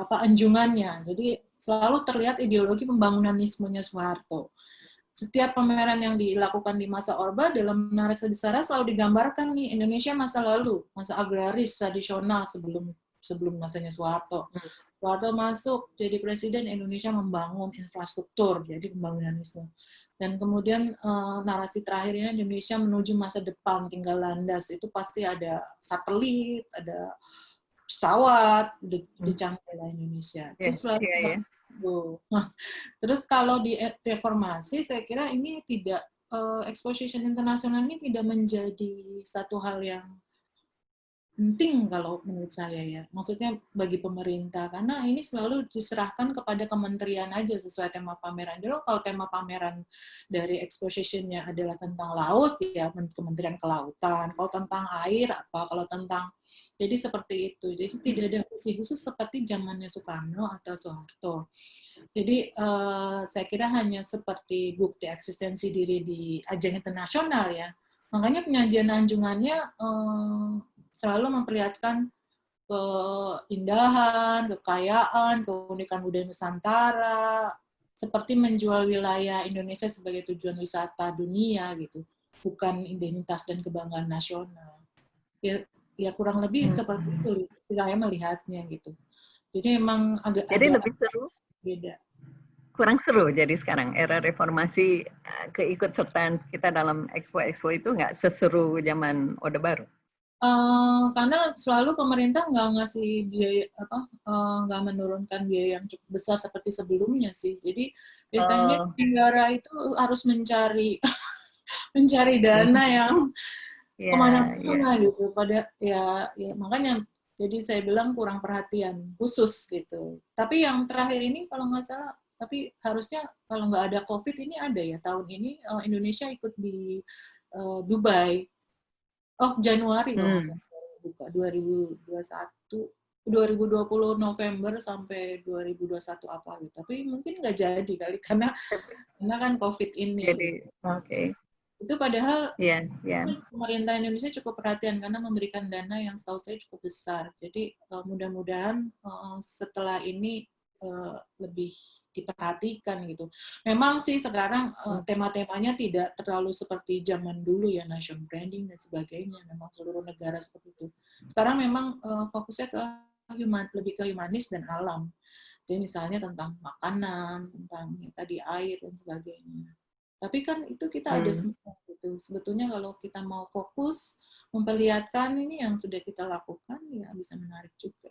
anjungannya. Jadi selalu terlihat ideologi pembangunanismenya Soeharto. Setiap pameran yang dilakukan di masa Orba dalam narasi besar selalu digambarkan nih Indonesia masa lalu, masa agraris tradisional sebelum masanya Soeharto. Soeharto masuk jadi presiden, Indonesia membangun infrastruktur, jadi pembangunanisme. Dan kemudian narasi terakhirnya Indonesia menuju masa depan, tinggal landas. Itu pasti ada satelit, ada pesawat, udah canggih lah Indonesia. Terus terus kalau di reformasi, saya kira ini tidak, exposition internasional ini tidak menjadi satu hal yang penting kalau menurut saya ya. Maksudnya bagi pemerintah, karena ini selalu diserahkan kepada kementerian aja sesuai tema pameran. Dulu kalau tema pameran dari exposition-nya adalah tentang laut, ya Kementerian Kelautan. Kalau tentang air, apa. Kalau tentang... Jadi seperti itu. Jadi tidak ada fungsi khusus seperti zamannya Soekarno atau Soeharto. Jadi saya kira hanya seperti bukti eksistensi diri di ajang internasional ya. Makanya penyajian anjungannya selalu memperlihatkan keindahan, kekayaan, keunikan budaya Nusantara, seperti menjual wilayah Indonesia sebagai tujuan wisata dunia gitu, bukan identitas dan kebanggaan nasional. Ya kurang lebih seperti itu saya melihatnya gitu. Jadi memang agak lebih seru, beda. Kurang seru jadi sekarang era reformasi, keikutsertaan kita dalam expo itu nggak seseru zaman Orde Baru. Karena selalu pemerintah nggak ngasih biaya nggak menurunkan biaya yang cukup besar seperti sebelumnya sih. Jadi biasanya negara itu harus mencari mencari dana yang Ya, ya. kemana-mana gitu. Pada ya makanya jadi saya bilang kurang perhatian khusus gitu. Tapi yang terakhir ini kalau nggak salah, tapi harusnya kalau nggak ada COVID ini ada ya tahun ini Indonesia ikut di Dubai. Oh Januari kalau nggak Hmm. salah buka 2021. 2020 November sampai 2021 apa gitu. Tapi mungkin nggak jadi kali karena kan COVID ini. Jadi, oke. Itu padahal Ya, ya. pemerintah Indonesia cukup perhatian karena memberikan dana yang setahu saya cukup besar. Jadi mudah-mudahan setelah ini lebih diperhatikan gitu. Memang sih sekarang tema-temanya tidak terlalu seperti zaman dulu ya, nation branding dan sebagainya. Memang seluruh negara seperti itu. Sekarang memang fokusnya ke lebih ke humanis dan alam. Jadi misalnya tentang makanan, tentang tadi air dan sebagainya. Tapi kan itu kita ada semua gitu. Sebetulnya kalau kita mau fokus memperlihatkan ini yang sudah kita lakukan, ya bisa menarik juga.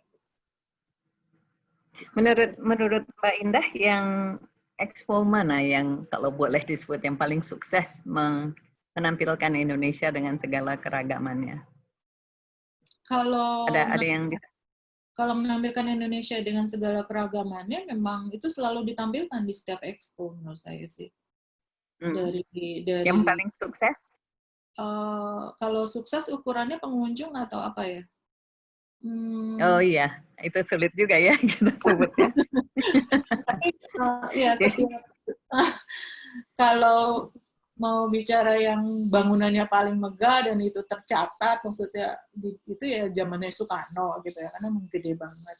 Menurut Mbak Indah, yang expo mana yang kalau boleh disebut yang paling sukses menampilkan Indonesia dengan segala keragamannya? Kalau Ada yang bisa? kalau menampilkan Indonesia dengan segala keragamannya, memang itu selalu ditampilkan di setiap expo menurut saya sih. Dari Yang paling sukses? Kalau sukses ukurannya pengunjung atau apa ya? Oh iya, itu sulit juga ya kita sebutnya. Tapi ya setiap kalau mau bicara yang bangunannya paling megah dan itu tercatat, maksudnya itu ya zamannya Soekarno gitu ya, karena gede banget.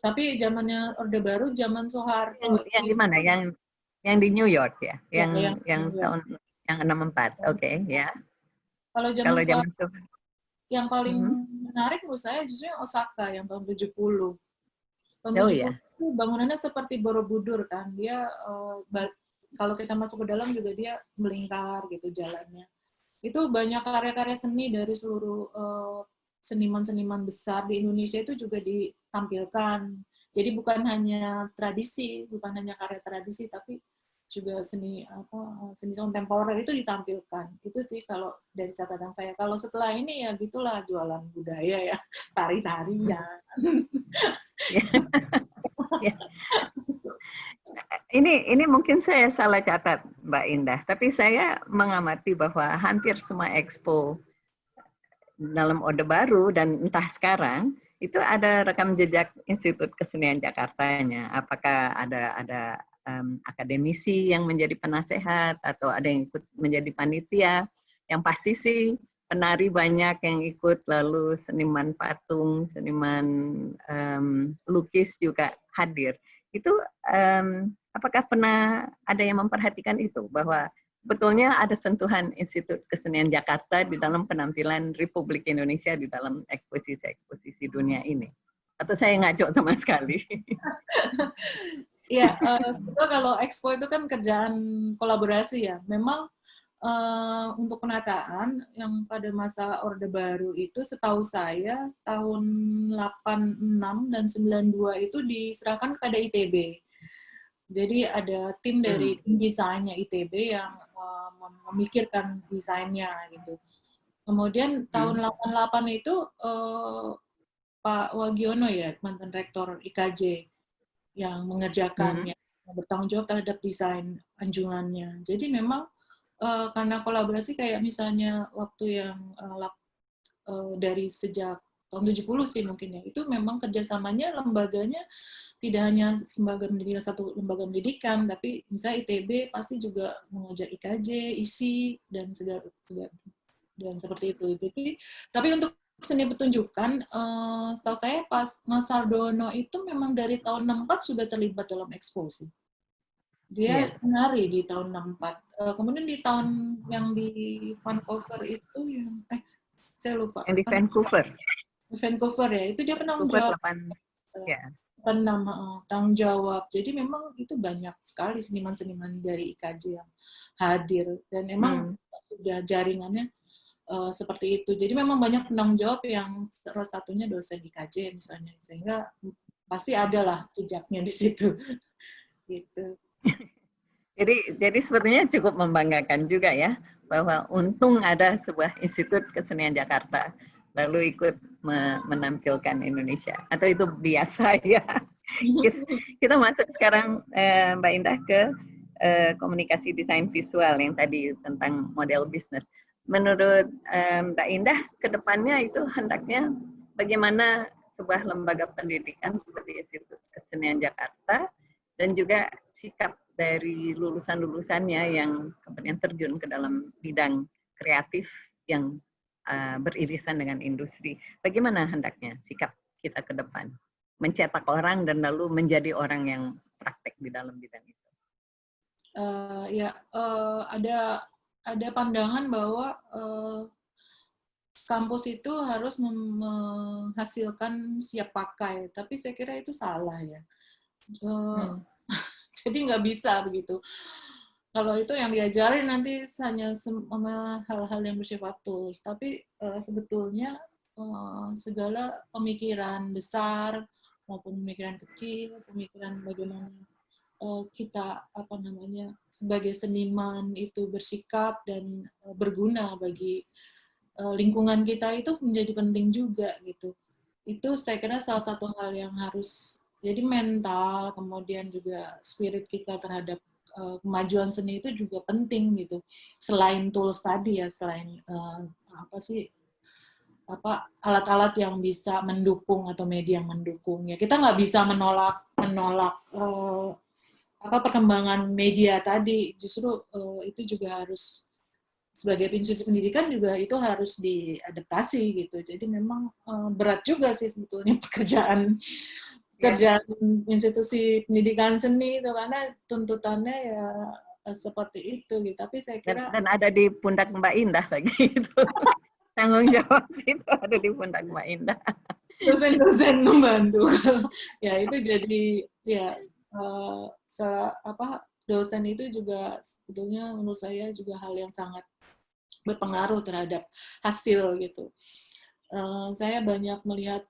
Tapi zamannya Orde Baru, zaman Soeharto Yang di mana? Yang di New York ya? Yang ya. tahun yang 64. Oke, ya. Kalau zaman Kalau zaman Soeharto yang paling menarik menurut saya justru yang Osaka yang tahun 70. Tahun 70 itu bangunannya seperti Borobudur kan. Dia kalau kita masuk ke dalam juga dia melingkar gitu jalannya. Itu banyak karya-karya seni dari seluruh seniman-seniman besar di Indonesia itu juga ditampilkan. Jadi bukan hanya tradisi, bukan hanya karya tradisi, tapi juga seni kontemporer itu ditampilkan. Itu sih kalau dari catatan saya. Kalau setelah ini ya gitulah jualan budaya ya, tari-tarian. Ini mungkin saya salah catat, Mbak Indah, tapi saya mengamati bahwa hampir semua expo dalam Orde Baru dan entah sekarang itu ada rekam jejak Institut Kesenian Jakartanya. Apakah ada akademisi yang menjadi penasehat atau ada yang ikut menjadi panitia? Yang pasti sih penari banyak yang ikut, lalu seniman patung, seniman lukis juga hadir. Itu apakah pernah ada yang memperhatikan itu bahwa sebetulnya ada sentuhan Institut Kesenian Jakarta di dalam penampilan Republik Indonesia di dalam eksposisi-eksposisi dunia ini? Atau saya ngaco sama sekali? Ya, sebetulnya kalau expo itu kan kerjaan kolaborasi ya. Memang untuk penataan yang pada masa Orde Baru itu setahu saya tahun 86 dan 92 itu diserahkan kepada ITB. Jadi ada tim dari tim desainnya ITB yang memikirkan desainnya gitu. Kemudian tahun 88 itu Pak Wagiono ya, mantan rektor IKJ yang mengerjakannya, bertanggung jawab terhadap desain anjungannya. Jadi memang karena kolaborasi kayak misalnya waktu yang dari sejak tahun 70 sih mungkin ya, itu memang kerjasamanya lembaganya tidak hanya satu lembaga pendidikan, tapi misalnya ITB pasti juga mengajak IKJ, ISI, dan dan seperti itu. Jadi, tapi untuk seni pertunjukan, setahu saya pas Mas Sardono itu memang dari tahun 64 sudah terlibat dalam eksposi. Dia menari di tahun 64. Kemudian di tahun yang di Vancouver itu yang saya lupa. Yang di Vancouver. Di Vancouver ya, itu dia penanggung jawab. Tanggung jawab. Jadi memang itu banyak sekali seniman-seniman dari IKJ yang hadir dan memang sudah jaringannya seperti itu. Jadi memang banyak penanggung jawab yang salah satunya dosen IKJ misalnya, sehingga pasti ada lah jejaknya di situ. Gitu. Jadi sebetulnya cukup membanggakan juga ya bahwa untung ada sebuah Institut Kesenian Jakarta, lalu ikut menampilkan Indonesia. Atau itu biasa ya. Kita masuk sekarang Mbak Indah ke komunikasi desain visual yang tadi tentang model bisnis. Menurut Mbak Indah, ke depannya itu hendaknya bagaimana sebuah lembaga pendidikan seperti Institut Kesenian Jakarta dan juga sikap dari lulusan-lulusannya yang kemudian terjun ke dalam bidang kreatif yang beririsan dengan industri. Bagaimana hendaknya sikap kita ke depan? Mencetak orang dan lalu menjadi orang yang praktek di dalam bidang itu. Ada pandangan bahwa kampus itu harus menghasilkan siap pakai, tapi saya kira itu salah ya. Jadi nggak bisa begitu. Kalau itu yang diajarin nanti hanya hal-hal yang bersifat tools, tapi sebetulnya segala pemikiran besar maupun pemikiran kecil, pemikiran bagaimana kita sebagai seniman itu bersikap dan berguna bagi lingkungan kita itu menjadi penting juga gitu. Itu saya kira salah satu hal yang harus, jadi mental, kemudian juga spirit kita terhadap kemajuan seni itu juga penting gitu. Selain tools tadi ya, selain alat-alat yang bisa mendukung atau media yang mendukung ya, kita nggak bisa menolak perkembangan media tadi. Justru itu juga harus sebagai institusi pendidikan juga itu harus diadaptasi gitu. Jadi memang berat juga sih sebetulnya pekerjaan institusi pendidikan seni itu, karena tuntutannya ya seperti itu gitu. Tapi saya kira dan ada di pundak Mbak Indah lagi itu. Tanggung jawab itu ada di pundak Mbak Indah. Dosen-dosen membantu. Ya itu jadi ya dosen itu juga sebetulnya menurut saya juga hal yang sangat berpengaruh terhadap hasil gitu. Saya banyak melihat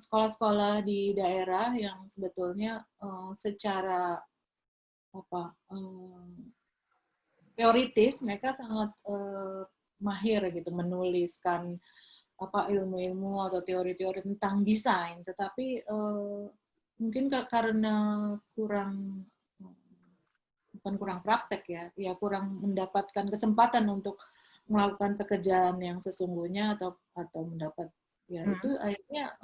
sekolah-sekolah di daerah yang sebetulnya secara teoritis mereka sangat mahir gitu menuliskan ilmu-ilmu atau teori-teori tentang desain, tetapi mungkin karena bukan kurang praktek ya kurang mendapatkan kesempatan untuk melakukan pekerjaan yang sesungguhnya atau mendapat itu akhirnya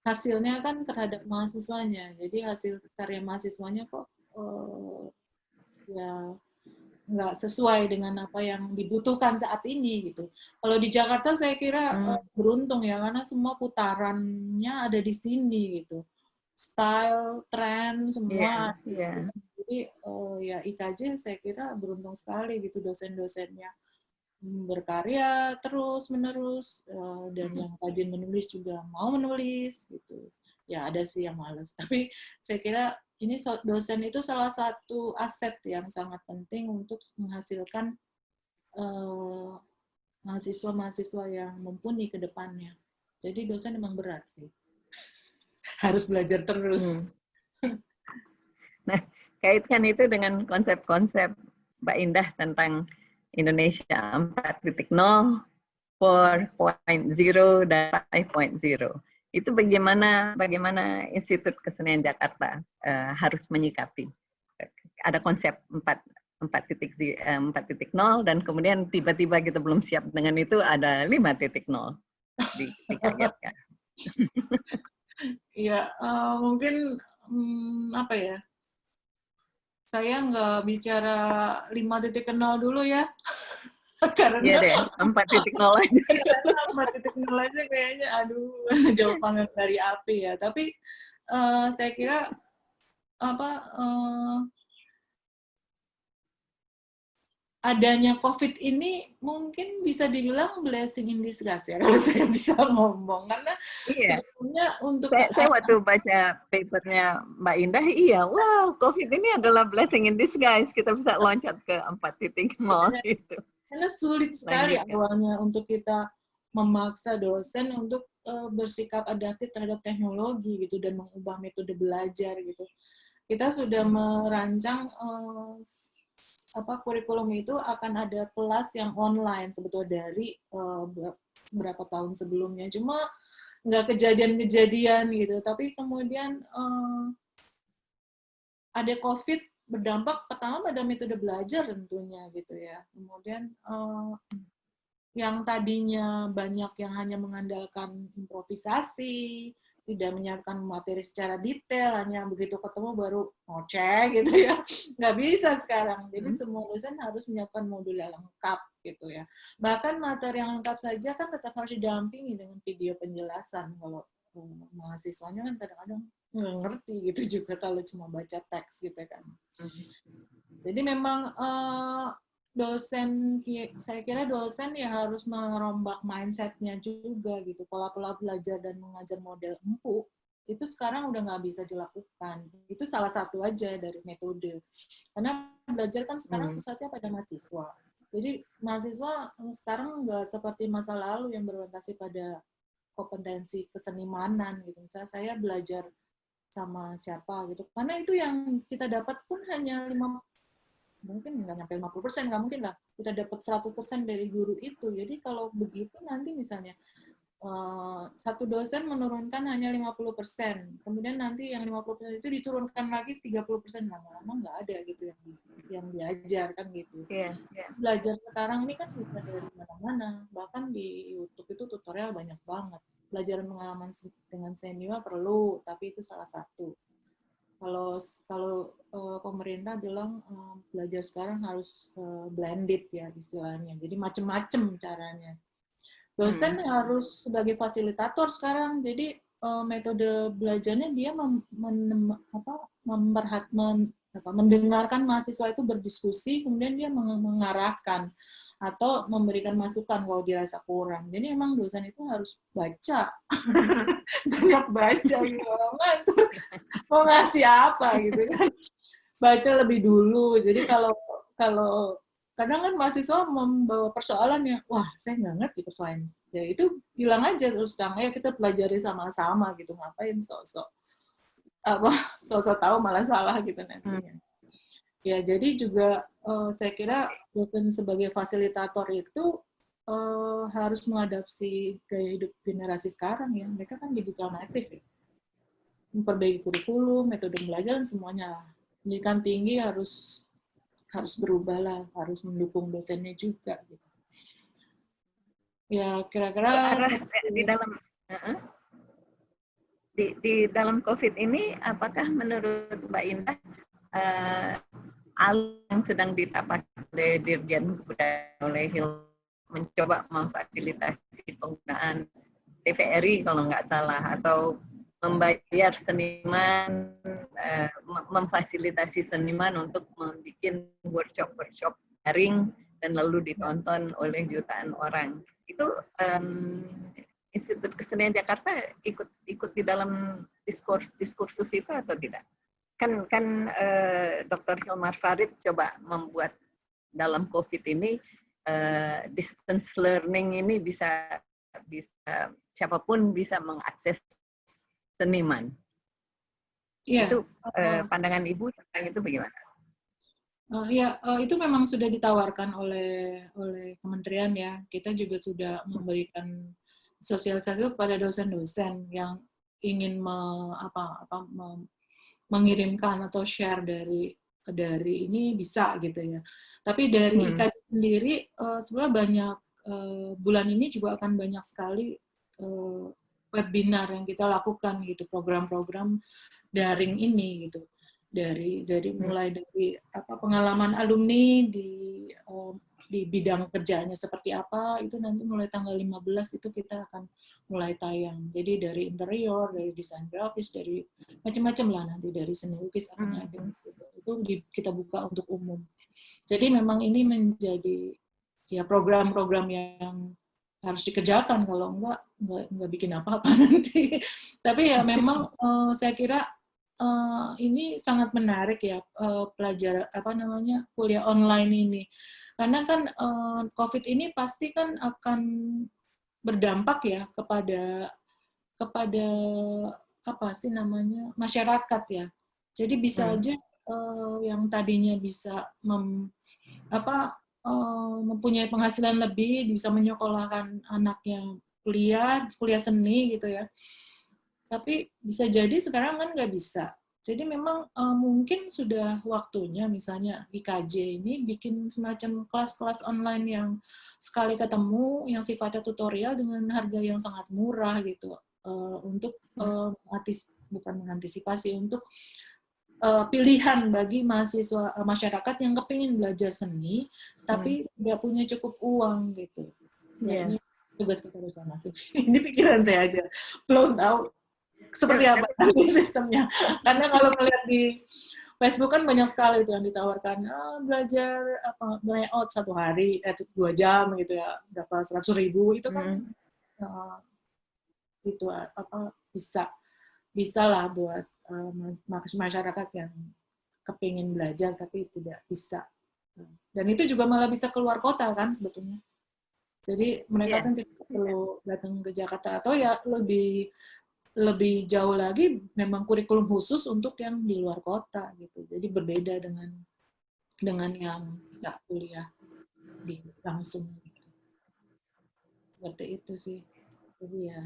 hasilnya kan terhadap mahasiswanya. Jadi hasil karya mahasiswanya kok ya nggak sesuai dengan apa yang dibutuhkan saat ini gitu. Kalau di Jakarta saya kira beruntung ya, karena semua putarannya ada di sini gitu. Style, tren, semua. Yeah. Jadi ya IKJ saya kira beruntung sekali gitu, dosen-dosennya berkarya terus-menerus, dan yang rajin menulis juga mau menulis gitu. Ya ada sih yang malas, tapi saya kira ini dosen itu salah satu aset yang sangat penting untuk menghasilkan mahasiswa-mahasiswa yang mumpuni ke depannya. Jadi dosen memang berat sih. Harus belajar terus. Nah, kaitkan itu dengan konsep-konsep Mbak Indah tentang Indonesia 4.0, 4.0, dan 5.0. Itu bagaimana Institut Kesenian Jakarta harus menyikapi. Ada konsep 4.0 dan kemudian tiba-tiba kita belum siap dengan itu, ada 5.0. Dikagetkan. Ya, mungkin saya nggak bicara 5.0 dulu ya. Karena iya deh, 4.0 aja. 4.0 aja kayaknya aduh jauh panggang dari api ya. Tapi saya kira adanya COVID ini mungkin bisa dibilang blessing in disguise ya, kalau saya bisa ngomong, karena sebetulnya untuk saya waktu baca papernya Mbak Indah, wow, COVID ini adalah blessing in disguise, kita bisa loncat ke 4.0 gitu. Karena sulit sekali awalnya untuk kita memaksa dosen untuk bersikap adaptif terhadap teknologi gitu dan mengubah metode belajar gitu. Kita sudah merancang kurikulum itu akan ada kelas yang online sebetulnya dari beberapa tahun sebelumnya. Cuma nggak kejadian-kejadian gitu. Tapi kemudian ada COVID berdampak pertama pada metode belajar tentunya gitu ya. Kemudian yang tadinya banyak yang hanya mengandalkan improvisasi, tidak menyiapkan materi secara detail, hanya begitu ketemu baru ngoceh gitu ya. Nggak bisa sekarang. Jadi semua dosen harus menyiapkan modul yang lengkap gitu ya. Bahkan materi yang lengkap saja kan tetap harus didampingi dengan video penjelasan. Kalau mahasiswanya kan kadang-kadang nggak ngerti gitu juga kalau cuma baca teks gitu kan. Jadi memang saya kira dosen ya harus merombak mindset-nya juga gitu. Pola-pola belajar dan mengajar model empuk itu sekarang udah nggak bisa dilakukan. Itu salah satu aja dari metode. Karena belajar kan sekarang pusatnya pada mahasiswa. Jadi mahasiswa sekarang nggak seperti masa lalu yang berorientasi pada kompetensi kesenimanan gitu. Misalnya saya belajar sama siapa gitu. Karena itu yang kita dapat pun hanya mungkin nggak nyampe 50%, nggak mungkin lah kita dapat 100% dari guru itu. Jadi kalau begitu nanti misalnya satu dosen menurunkan hanya 50%, kemudian nanti yang 50% itu diturunkan lagi 30%, lama-lama nggak ada gitu yang diajar kan gitu. Belajar sekarang ini kan bisa dari mana-mana, bahkan di YouTube itu tutorial banyak banget. Pelajaran pengalaman dengan senior perlu, tapi itu salah satu. Kalau pemerintah bilang belajar sekarang harus blended ya istilahnya, jadi macam-macam caranya. Dosen harus sebagai fasilitator sekarang, jadi metode belajarnya dia mendengarkan mahasiswa itu berdiskusi, kemudian dia mengarahkan atau memberikan masukan kalau dirasa kurang. Jadi memang dosen itu harus baca, banyak baca gitu. Mau ngasih apa gitu kan, baca lebih dulu. Jadi kalau kadang kan mahasiswa membawa persoalan yang wah saya nggak ngerti persoalan, ya itu bilang aja terus terang, ayo kita pelajari sama-sama gitu, ngapain sok-sok tahu malah salah gitu nantinya. Ya jadi juga saya kira dosen sebagai fasilitator itu harus mengadaptasi gaya hidup generasi sekarang ya, mereka kan digital native ya. Memperbaiki kurikulum, metode belajar, semuanya. Pendidikan tinggi harus berubah lah, harus mendukung dosennya juga. Gitu. Ya kira-kira di dalam COVID ini, apakah menurut Mbak Indah alur yang sedang ditapak oleh Dirjen Kebudayaan oleh Hilman mencoba memfasilitasi penggunaan TVRI kalau nggak salah, atau membayar seniman, memfasilitasi seniman untuk membuat workshop daring dan lalu ditonton oleh jutaan orang. Itu Institut Kesenian Jakarta ikut di dalam diskursus itu atau tidak? Kan Dr. Hilmar Farid coba membuat dalam COVID ini distance learning ini bisa siapapun bisa mengakses seniman. Itu pandangan Ibu tentang itu bagaimana? Itu memang sudah ditawarkan oleh kementerian ya. Kita juga sudah memberikan sosialisasi kepada dosen-dosen yang ingin mengirimkan atau share dari ini bisa gitu ya. Tapi dari IKJ sendiri sebenarnya banyak bulan ini juga akan banyak sekali webinar yang kita lakukan gitu, program-program daring ini gitu. Dari mulai dari pengalaman alumni di bidang kerjaannya seperti apa, itu nanti mulai tanggal 15 itu kita akan mulai tayang. Jadi dari interior, dari desain grafis, dari macam-macam lah nanti, dari seni lukis akan ada. Itu kita buka untuk umum. Jadi memang ini menjadi ya program-program yang harus dikerjakan, kalau enggak bikin apa-apa nanti. Tapi ya memang saya kira ini sangat menarik ya kuliah online ini, karena kan COVID ini pasti kan akan berdampak ya kepada masyarakat ya. Jadi bisa aja yang tadinya bisa mempunyai penghasilan lebih, bisa menyekolahkan anaknya kuliah seni gitu ya. Tapi bisa jadi sekarang kan nggak bisa. Jadi memang mungkin sudah waktunya misalnya IKJ ini bikin semacam kelas-kelas online yang sekali ketemu, yang sifatnya tutorial dengan harga yang sangat murah gitu, untuk bukan mengantisipasi, untuk pilihan bagi mahasiswa masyarakat yang kepingin belajar seni, tapi tidak punya cukup uang gitu. Ya, ini tugas kita bersama sih. Ini pikiran saya aja, belum tahu seperti apa sistemnya. Karena kalau melihat di Facebook kan banyak sekali itu yang ditawarkan, belajar layout 1 hari, 2 jam gitu ya, berapa 100.000 itu kan itu bisa lah buat masyarakat yang kepingin belajar tapi tidak bisa. Dan itu juga malah bisa keluar kota kan sebetulnya. Jadi mereka kan tidak perlu datang ke Jakarta, atau ya lebih jauh lagi memang kurikulum khusus untuk yang di luar kota gitu. Jadi berbeda dengan yang nggak kuliah langsung. Seperti itu sih. Jadi ya.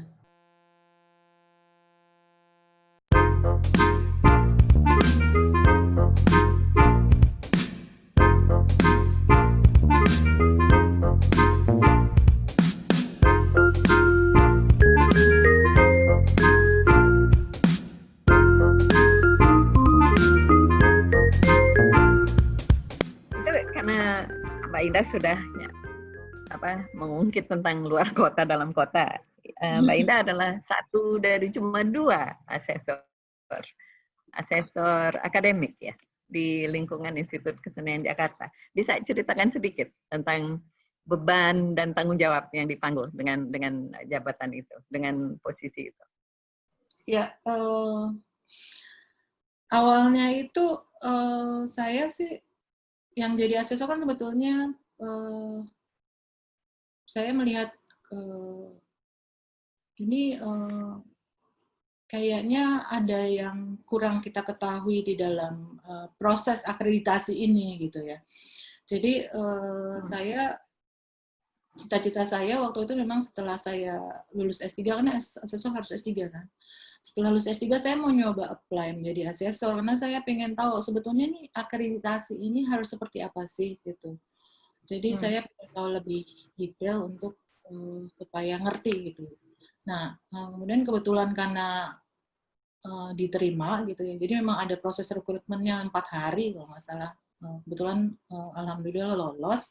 Mbak Indah sudah mengungkit tentang luar kota dalam kota. Mbak Indah adalah satu dari cuma 2 asesor akademik ya di lingkungan Institut Kesenian Jakarta. Bisa ceritakan sedikit tentang beban dan tanggung jawab yang dipanggul dengan jabatan itu, dengan posisi itu? Ya, awalnya itu saya sih yang jadi asesor kan sebetulnya saya melihat ini kayaknya ada yang kurang kita ketahui di dalam proses akreditasi ini gitu ya. Jadi cita-cita saya waktu itu memang setelah saya lulus S3, karena asesor harus S3 kan. Setelah lulus S3 saya mau nyoba apply menjadi asesor karena saya pengen tahu sebetulnya nih akreditasi ini harus seperti apa sih gitu. Jadi saya pengen tahu lebih detail untuk supaya ngerti gitu. Nah, kemudian kebetulan karena diterima gitu ya. Jadi memang ada proses rekrutmennya 4 hari kalau nggak salah. Kebetulan alhamdulillah lolos.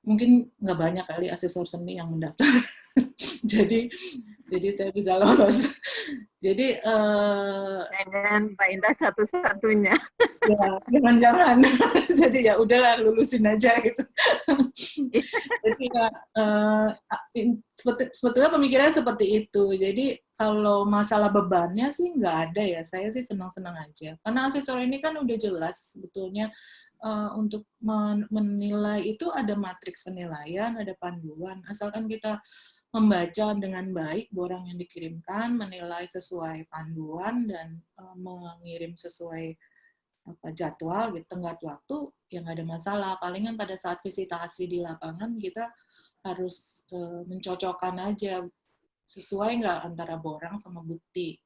Mungkin nggak banyak kali asesor seni yang mendaftar. jadi saya bisa lolos. Jadi dengan Mbak Indah satu-satunya. Ya, jangan-jangan. Jadi ya udahlah lulusin aja gitu. Jadi ya sebetulnya pemikiran seperti itu. Jadi kalau masalah bebannya sih nggak ada ya. Saya sih senang-senang aja. Karena asesor ini kan udah jelas sebetulnya untuk menilai itu ada matriks penilaian, ada panduan. Asalkan kita membaca dengan baik barang yang dikirimkan, menilai sesuai panduan, dan mengirim sesuai jadwal, gitu, tenggat waktu, ya nggak ada masalah. Palingan pada saat visitasi di lapangan, kita harus mencocokkan aja, sesuai nggak antara borang sama bukti.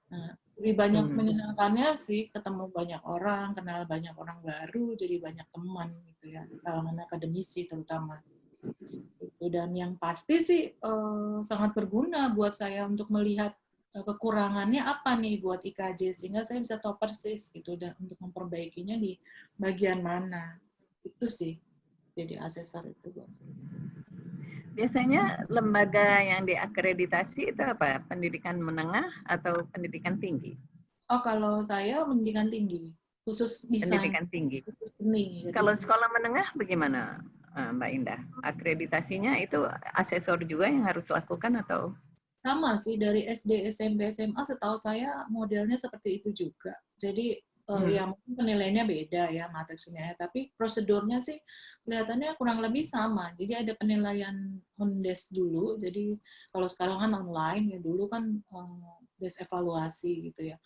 Nah, lebih banyak menyenangkannya sih ketemu banyak orang, kenal banyak orang baru, jadi banyak teman gitu ya, kalangan akademisi terutama. Dan yang pasti sih sangat berguna buat saya untuk melihat kekurangannya apa nih buat IKJ, sehingga saya bisa tahu persis gitu, dan untuk memperbaikinya di bagian mana. Itu sih jadi asesor itu buat saya. Biasanya lembaga yang diakreditasi itu apa? Pendidikan menengah atau pendidikan tinggi? Oh, kalau saya pendidikan tinggi, khusus desain. Pendidikan tinggi. Khusus seni. Kalau sekolah menengah bagaimana, Mbak Indah? Akreditasinya itu asesor juga yang harus lakukan atau? Sama sih, dari SD, SMP, SMA setahu saya modelnya seperti itu juga. Jadi ya mungkin penilaiannya beda ya matriksnya, tapi prosedurnya sih kelihatannya kurang lebih sama. Jadi ada penilaian on-desk dulu, jadi kalau sekarang kan online, ya dulu kan desk evaluasi gitu ya.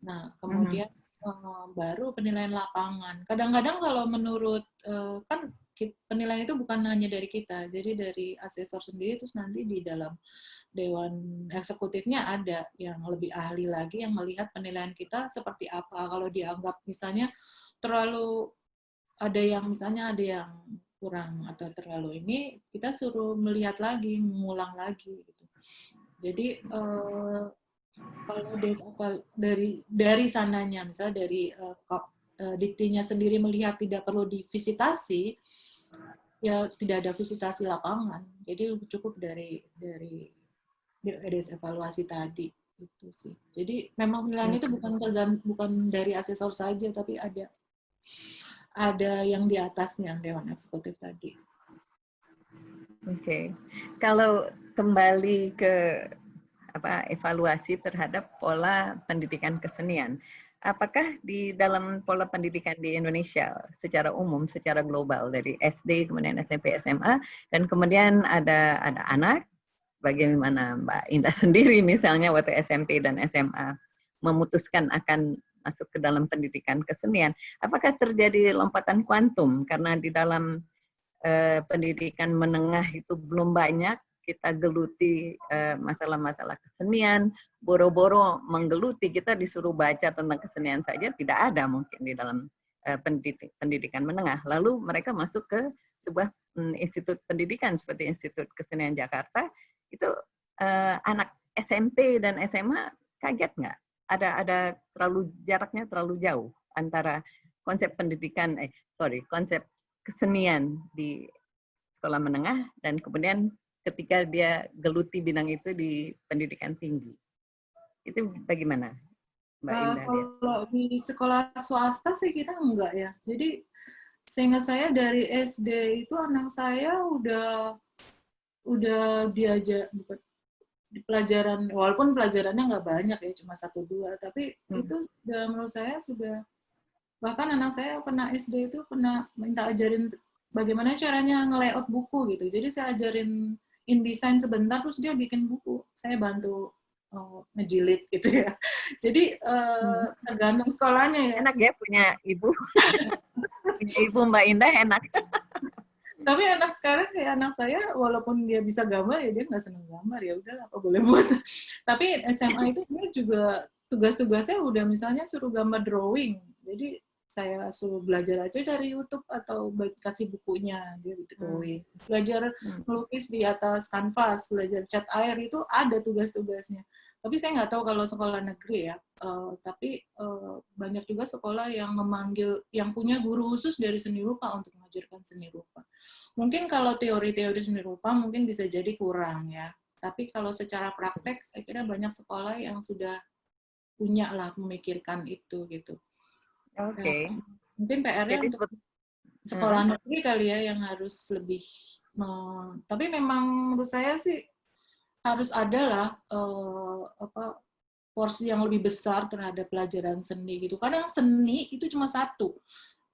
Nah, kemudian baru penilaian lapangan. Kadang-kadang kalau menurut, kan penilaian itu bukan hanya dari kita, jadi dari asesor sendiri, terus nanti di dalam dewan eksekutifnya ada yang lebih ahli lagi yang melihat penilaian kita seperti apa. Kalau dianggap misalnya terlalu misalnya ada yang kurang atau terlalu ini, kita suruh melihat lagi, mengulang lagi gitu. Jadi kalau dari sananya, misalnya dari diktinya sendiri melihat tidak perlu divisitasi, ya tidak ada visitasi lapangan. Jadi cukup dari evaluasi tadi itu sih. Jadi memang penilaian itu bukan dari asesor saja, tapi ada yang di atasnya, dewan eksekutif tadi. Oke. Kalau kembali ke evaluasi terhadap pola pendidikan kesenian, apakah di dalam pola pendidikan di Indonesia secara umum, secara global dari SD, kemudian SMP, SMA, dan kemudian ada anak, bagaimana Mbak Indah sendiri misalnya waktu SMP dan SMA memutuskan akan masuk ke dalam pendidikan kesenian, apakah terjadi lompatan kuantum karena di dalam pendidikan menengah itu belum banyak kita geluti masalah-masalah kesenian, boro-boro menggeluti, kita disuruh baca tentang kesenian saja tidak ada mungkin di dalam pendidikan menengah. Lalu mereka masuk ke sebuah institut pendidikan seperti Institut Kesenian Jakarta, itu anak SMP dan SMA kaget nggak? Ada jaraknya terlalu jauh antara konsep pendidikan, konsep kesenian di sekolah menengah dan kemudian ketika dia geluti bidang itu di pendidikan tinggi. Itu bagaimana, Mbak Indah? Kalau di sekolah swasta sih kita enggak ya. Jadi seingat saya dari SD itu anak saya udah diajar di pelajaran, walaupun pelajarannya nggak banyak ya, cuma 1-2, tapi itu sudah menurut saya sudah, bahkan anak saya pernah SD itu pernah minta ajarin bagaimana caranya nge-layout buku gitu. Jadi saya ajarin InDesign sebentar, terus dia bikin buku. Saya bantu ngejilid gitu ya. Jadi tergantung sekolahnya ya. Enak ya punya ibu. Punya ibu Mbak Indah enak. Tapi anak sekarang kayak anak saya, walaupun dia bisa gambar ya dia nggak seneng gambar, ya udahlah apa boleh buat. Tapi SMA itu dia juga tugas-tugasnya udah misalnya suruh gambar drawing. Jadi saya suruh belajar aja dari YouTube atau kasih bukunya, dia drawing. Belajar melukis di atas kanvas, belajar cat air, itu ada tugas-tugasnya. Tapi saya nggak tahu kalau sekolah negeri ya. Tapi banyak juga sekolah yang memanggil, yang punya guru khusus dari seni rupa untuk mengajarkan seni rupa. Mungkin kalau teori-teori seni rupa mungkin bisa jadi kurang ya. Tapi kalau secara praktek, saya kira banyak sekolah yang sudah punya lah memikirkan itu gitu. Oke. Mungkin PR-nya untuk sekolah negeri kali ya yang harus lebih. Tapi memang menurut saya sih harus ada lah porsi yang lebih besar terhadap pelajaran seni gitu. Kadang seni itu cuma satu.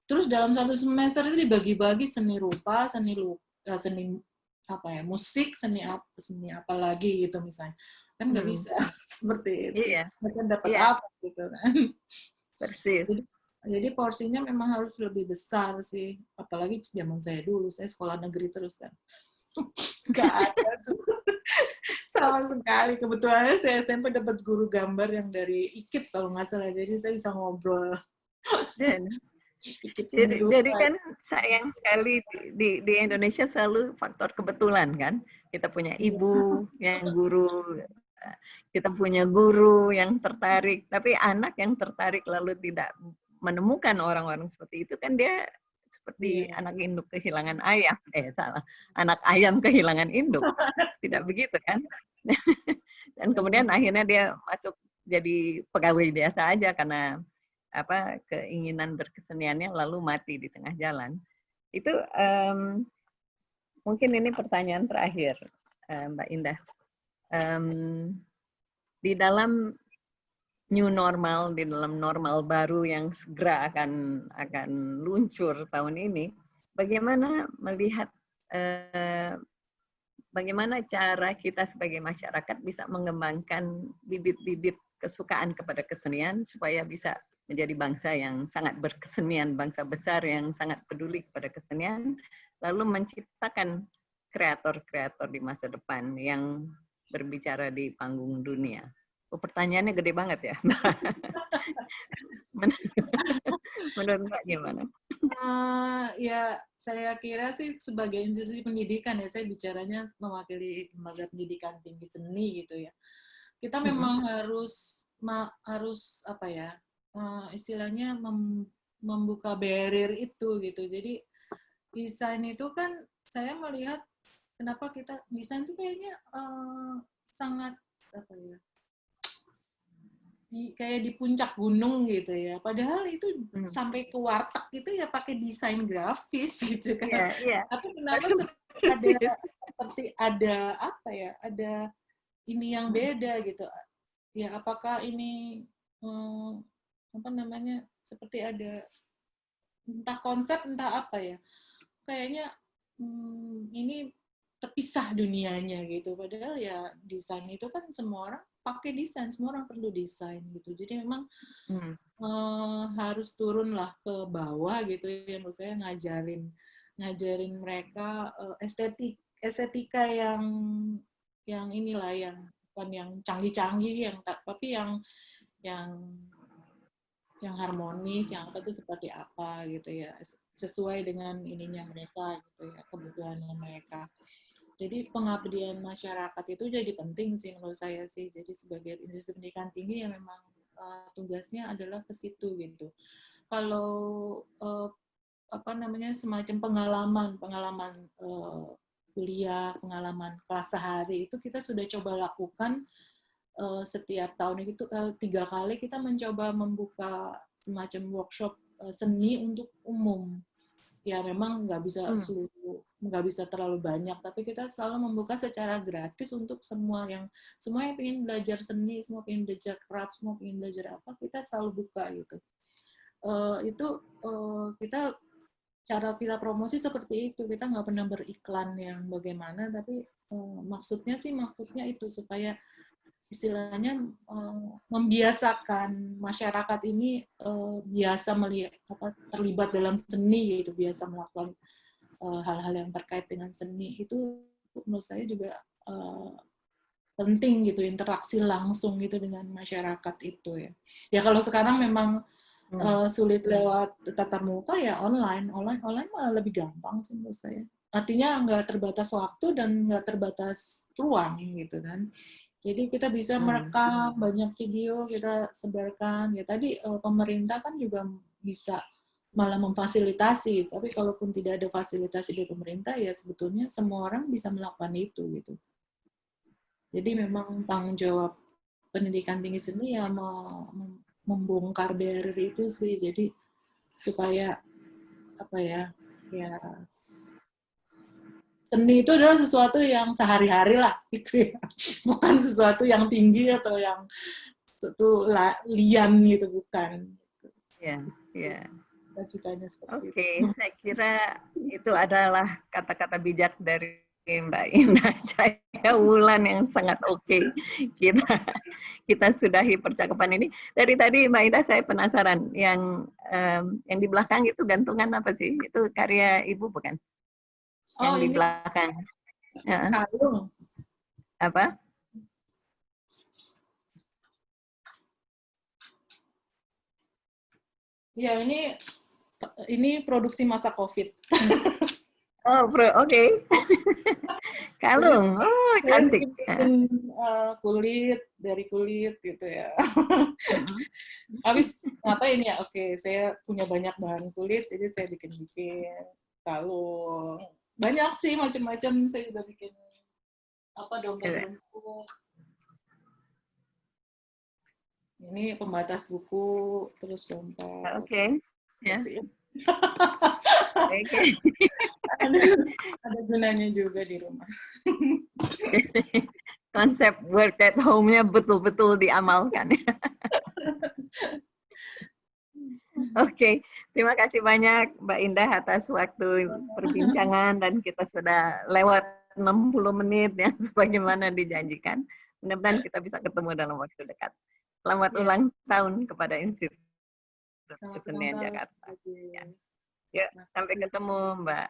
Terus dalam satu semester itu dibagi-bagi seni rupa, seni musik, seni apa lagi gitu misalnya. Kan nggak bisa seperti itu. Iya. Mereka dapat apa gitu kan. Persis. Jadi porsinya memang harus lebih besar sih. Apalagi zaman saya dulu, saya sekolah negeri terus kan. Nggak ada tuh. Sama sekali. Kebetulan saya SMP dapat guru gambar yang dari IKIP kalau nggak salah. Jadi saya bisa ngobrol. Jadi kan sayang sekali di Indonesia selalu faktor kebetulan kan. Kita punya ibu yang guru, kita punya guru yang tertarik, tapi anak yang tertarik lalu tidak menemukan orang-orang seperti itu kan dia seperti anak induk kehilangan ayam. Anak ayam kehilangan induk. Tidak begitu kan? Dan kemudian akhirnya dia masuk jadi pegawai biasa aja karena keinginan berkeseniannya lalu mati di tengah jalan. Itu mungkin ini pertanyaan terakhir, Mbak Indah. Di dalam new normal, di dalam normal baru yang segera akan luncur tahun ini, bagaimana melihat bagaimana cara kita sebagai masyarakat bisa mengembangkan bibit-bibit kesukaan kepada kesenian supaya bisa menjadi bangsa yang sangat berkesenian, bangsa besar yang sangat peduli kepada kesenian, lalu menciptakan kreator-kreator di masa depan yang berbicara di panggung dunia. Oh, pertanyaannya gede banget ya. Menurut Mbak gimana? Ya, saya kira sih sebagai institusi pendidikan ya, saya bicaranya mewakili lembaga pendidikan tinggi seni gitu ya. Kita memang harus apa ya, istilahnya membuka barrier itu gitu. Jadi desain itu kan saya melihat kenapa kita desain itu kayaknya sangat apa ya, kayak di puncak gunung gitu ya. Padahal itu sampai ke warteg itu ya pakai desain grafis gitu kan. Iya, iya. Tapi kenapa seperti ada apa ya? Ada ini yang beda gitu. Ya apakah ini apa namanya? Seperti ada entah konsep entah apa ya. Kayaknya ini terpisah dunianya gitu. Padahal ya desain itu kan semua orang pakai desain, semua orang perlu desain gitu. Jadi memang harus turunlah ke bawah gitu ya, menurut saya ngajarin mereka estetika yang inilah, yang bukan yang canggih-canggih, tapi yang harmonis, yang apa itu seperti apa gitu ya, sesuai dengan ininya mereka gitu ya, kebutuhannya mereka. Jadi pengabdian masyarakat itu jadi penting sih menurut saya sih. Jadi sebagai institusi pendidikan tinggi ya memang tugasnya adalah ke situ gitu. Kalau apa namanya semacam pengalaman kuliah, pengalaman kelas sehari itu kita sudah coba lakukan setiap tahun itu 3 kali kita mencoba membuka semacam workshop seni untuk umum. Ya memang nggak bisa terlalu banyak, tapi kita selalu membuka secara gratis untuk semua yang pengen belajar seni, semua pengen belajar craft, semua pengen belajar apa, kita selalu buka gitu. Cara kita promosi seperti itu, kita nggak pernah beriklan yang bagaimana, tapi maksudnya itu supaya istilahnya membiasakan masyarakat ini biasa melihat terlibat dalam seni gitu, biasa melakukan hal-hal yang terkait dengan seni. Itu menurut saya juga penting gitu, interaksi langsung gitu dengan masyarakat itu ya. Ya kalau sekarang memang sulit lewat tatap muka ya online malah lebih gampang sih menurut saya. Artinya nggak terbatas waktu dan nggak terbatas ruang gitu kan. Jadi kita bisa merekam banyak video, kita sebarkan. Ya tadi pemerintah kan juga bisa malah memfasilitasi. Tapi kalaupun tidak ada fasilitasi dari pemerintah, ya sebetulnya semua orang bisa melakukan itu gitu. Jadi memang tanggung jawab pendidikan tinggi seni ya membongkar barrier itu sih. Jadi supaya apa ya seni itu adalah sesuatu yang sehari-hari lah, gitu ya. Bukan sesuatu yang tinggi atau yang sesuatu lian gitu, bukan. Iya, iya. Cita-citanya seperti Oke, saya kira itu adalah kata-kata bijak dari Mbak Indah Jaya Wulan yang sangat oke. Kita sudahi percakapan ini. Dari tadi Mbak Indah saya penasaran, yang di belakang itu gantungan apa sih? Itu karya Ibu bukan? Yang di belakang. Kalung. Apa? Ya, ini produksi masa COVID. Oh, oke. Kalung. Oh, cantik. Dari kulit gitu ya. Habis ngapain ya? Oke, saya punya banyak bahan kulit, jadi saya bikin kalung. Banyak sih macam-macam, saya udah bikin dompet-dompet. Ini pembatas buku, terus dompet. Oke. Ya. Oke. Ada gunanya juga di rumah. Konsep work at home-nya betul-betul diamalkan. Oke, terima kasih banyak Mbak Indah atas waktu perbincangan, dan kita sudah lewat 60 menit yang sebagaimana dijanjikan. Mudah-mudahan kita bisa ketemu dalam waktu dekat. Selamat ulang tahun kepada Institut Kesenian Jakarta. Ya. Yuk, sampai ketemu, Mbak.